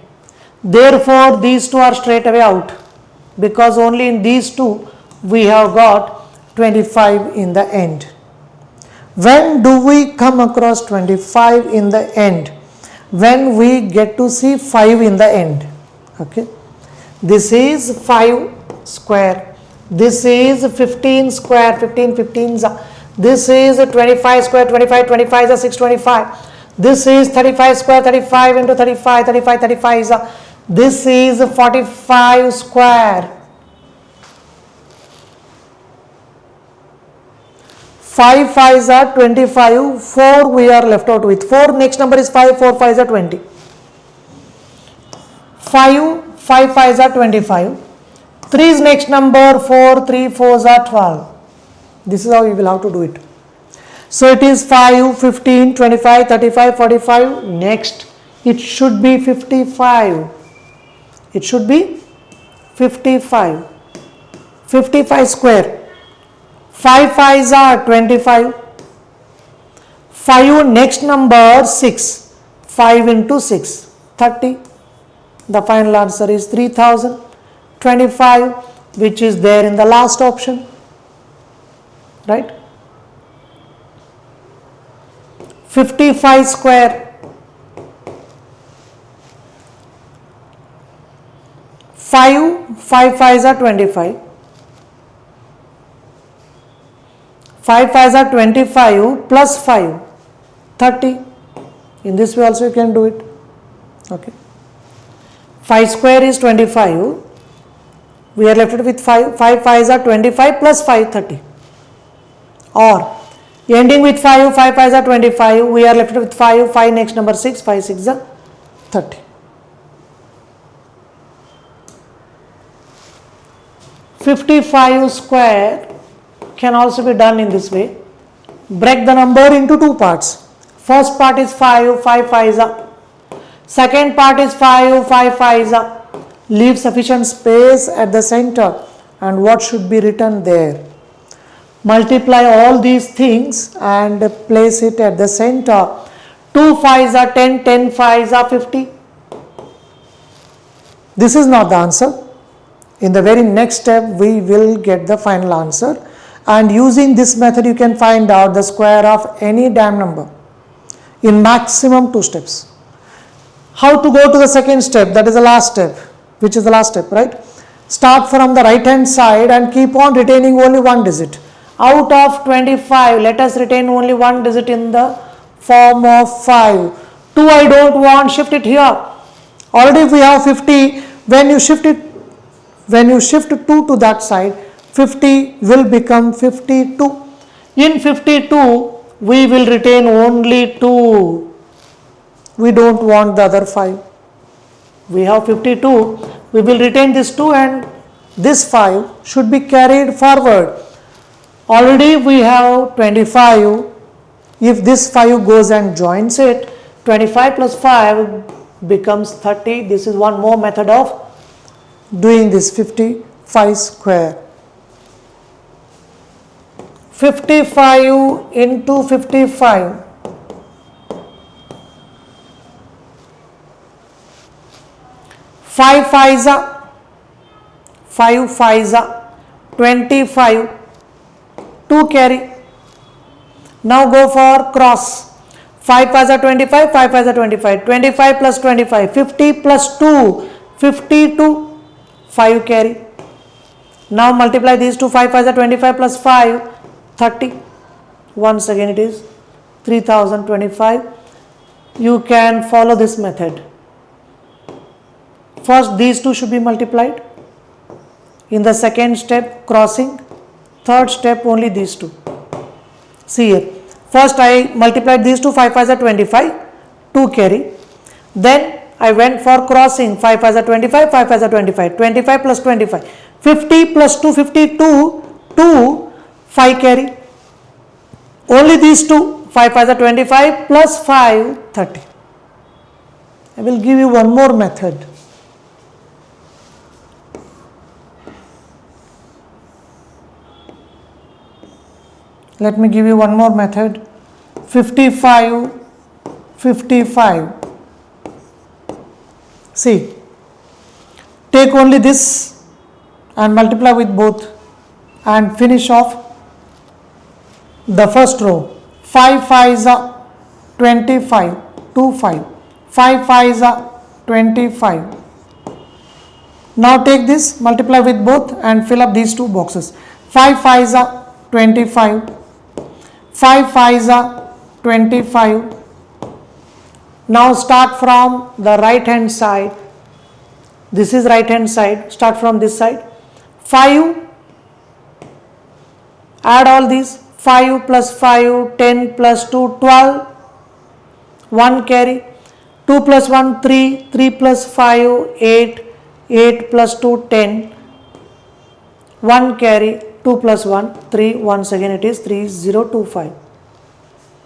therefore these two are straight away out, because only in these two we have got 25 in the end. When do we come across 25 in the end? When we get to see 5 in the end. Okay. This is 5 square. This is 15 square, 15 15s. This is 25 square, 25 25 is 625. This is 35 square, 35 into 35, 35 35 is. This is 45 square. 5 5s are 25, 4 we are left out with. 4 next number is 5, 4 5s are 20. 5 5s are 25. 3 is next number, 4 3 4s are 12. This is how you will have to do it. So it is 5, 15, 25, 35, 45. Next, it should be 55. It should be 55. 55 square. 5 5s are 25. 5 next number 6. 5 into 6, 30. The final answer is 3025, which is there in the last option. Right? 55 square. 5 5s are 25. 5 5s are 25 plus 5, 30. In this way also you can do it. Okay. 5 square is 25. We are left with 5. 5 5s are 25 plus 5, 30. Or ending with 5, 5 5s are 25. We are left with 5. 5 next number 6. 5 6 are 30. $55 square can also be done in this way. Break the number into two parts. First part is 5, 5 5s are. Second part is 5, 5 5s are. Leave sufficient space at the center, and what should be written there? Multiply all these things and place it at the center. 2 5s are 10, 10 5s are 50. This is not the answer. In the very next step, we will get the final answer. And using this method, you can find out the square of any damn number. in maximum 2 steps. How to go to the second step, that is the last step, which is the last step, right? Start from the right hand side and keep on retaining only one digit. Out of 25, let us retain only one digit in the form of 5. 2 I don't want, shift it here. Already we have 50. When you shift 2 to that side, 50 will become 52. In 52, we will retain only 2. We don't want the other 5. We have 52. We will retain this 2 and this 5 should be carried forward. Already we have 25. If this 5 goes and joins it, 25 plus 5 becomes 30. This is one more method of doing this 55 square. 55 into 55. 5 5s are 25. 2 carry. Now go for cross. 5 5s are 25, 5 5s are 25. 25 plus 25, 50 plus 2, 52. 5 carry. Now multiply these two. 5 5s are 25 plus 5, 30. Once again it is 3025. You can follow this method. First these two should be multiplied. In the second step crossing. Third step only these two. See here. First I multiplied these two. 5 5s are 25. 2 carry. Then I went for crossing. 5 5s are 25. 5 5s are 25. 25 plus 25. 50 plus 2, 52. 2. 5 carry. Only these two. 5 5s are 25 plus 5, 30. I will give you one more method. Let me give you one more method. 55, 55. See, take only this and multiply with both and finish off the first row. 5 5s are 25, 2 5. 5 5s are 25. Now take this, multiply with both and fill up these two boxes. 5 5s are 25. 5 5s are 25. Now start from the right hand side. This is right hand side. Start from this side. 5. Add all these. 5 plus 5, 10 plus 2, 12. 1 carry. 2 plus 1, 3. 3 plus 5, 8. 8 plus 2, 10. 1 carry. 2 plus 1, 3. Once again it is 3025.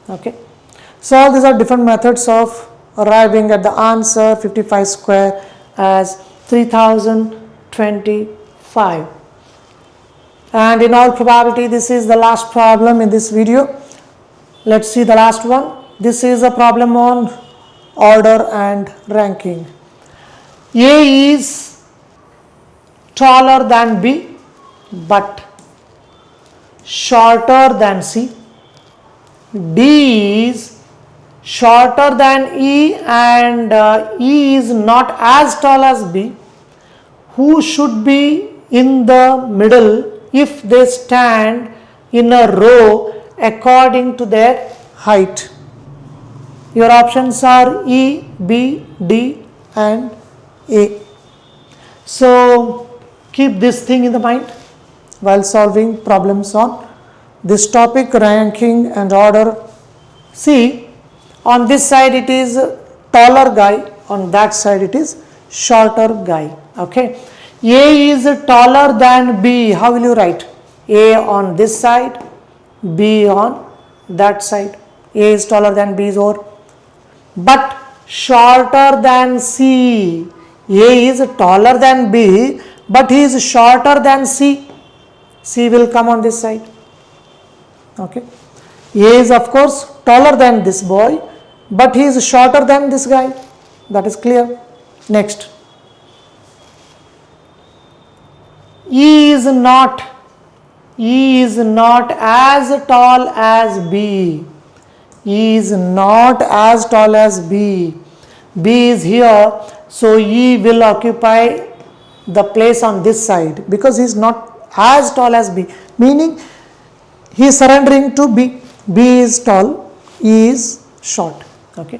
Okay. So these are different methods of arriving at the answer 55 square as 3025. And in all probability this is the last problem in this video. Let's see the last one. This is a problem on order and ranking. A is taller than B but shorter than C. D is shorter than E and E is not as tall as B. Who should be in the middle if they stand in a row according to their height? Your options are E, B, D and A. So keep this thing in the mind while solving problems on this topic, ranking and order. See, on this side it is taller guy, on that side it is shorter guy. Okay. A is taller than B. How will you write? A on this side, B on that side. A is taller than B is over. But shorter than C. A is taller than B, but he is shorter than C. C will come on this side. Okay. A is of course taller than this boy, but he is shorter than this guy. That is clear. Next. E is not as tall as B. E is not as tall as B. B is here, so E will occupy the place on this side because he is not as tall as B, meaning he is surrendering to B. B is tall, E is short. Okay,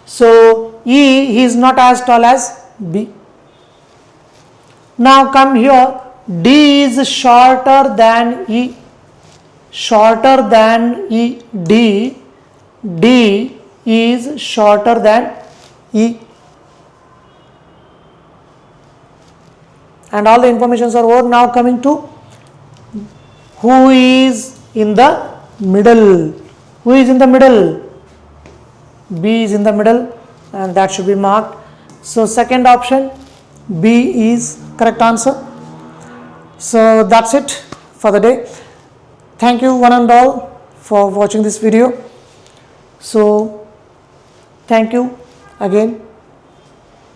so E, he is not as tall as B. Now come here, D is shorter than E, shorter than E. D is shorter than E, and all the informations are over. Now coming to who is in the middle. Who is in the middle? B is in the middle, and that should be marked. So second option, B is correct answer. So that's it for the day. Thank you one and all for watching this video. So thank you again.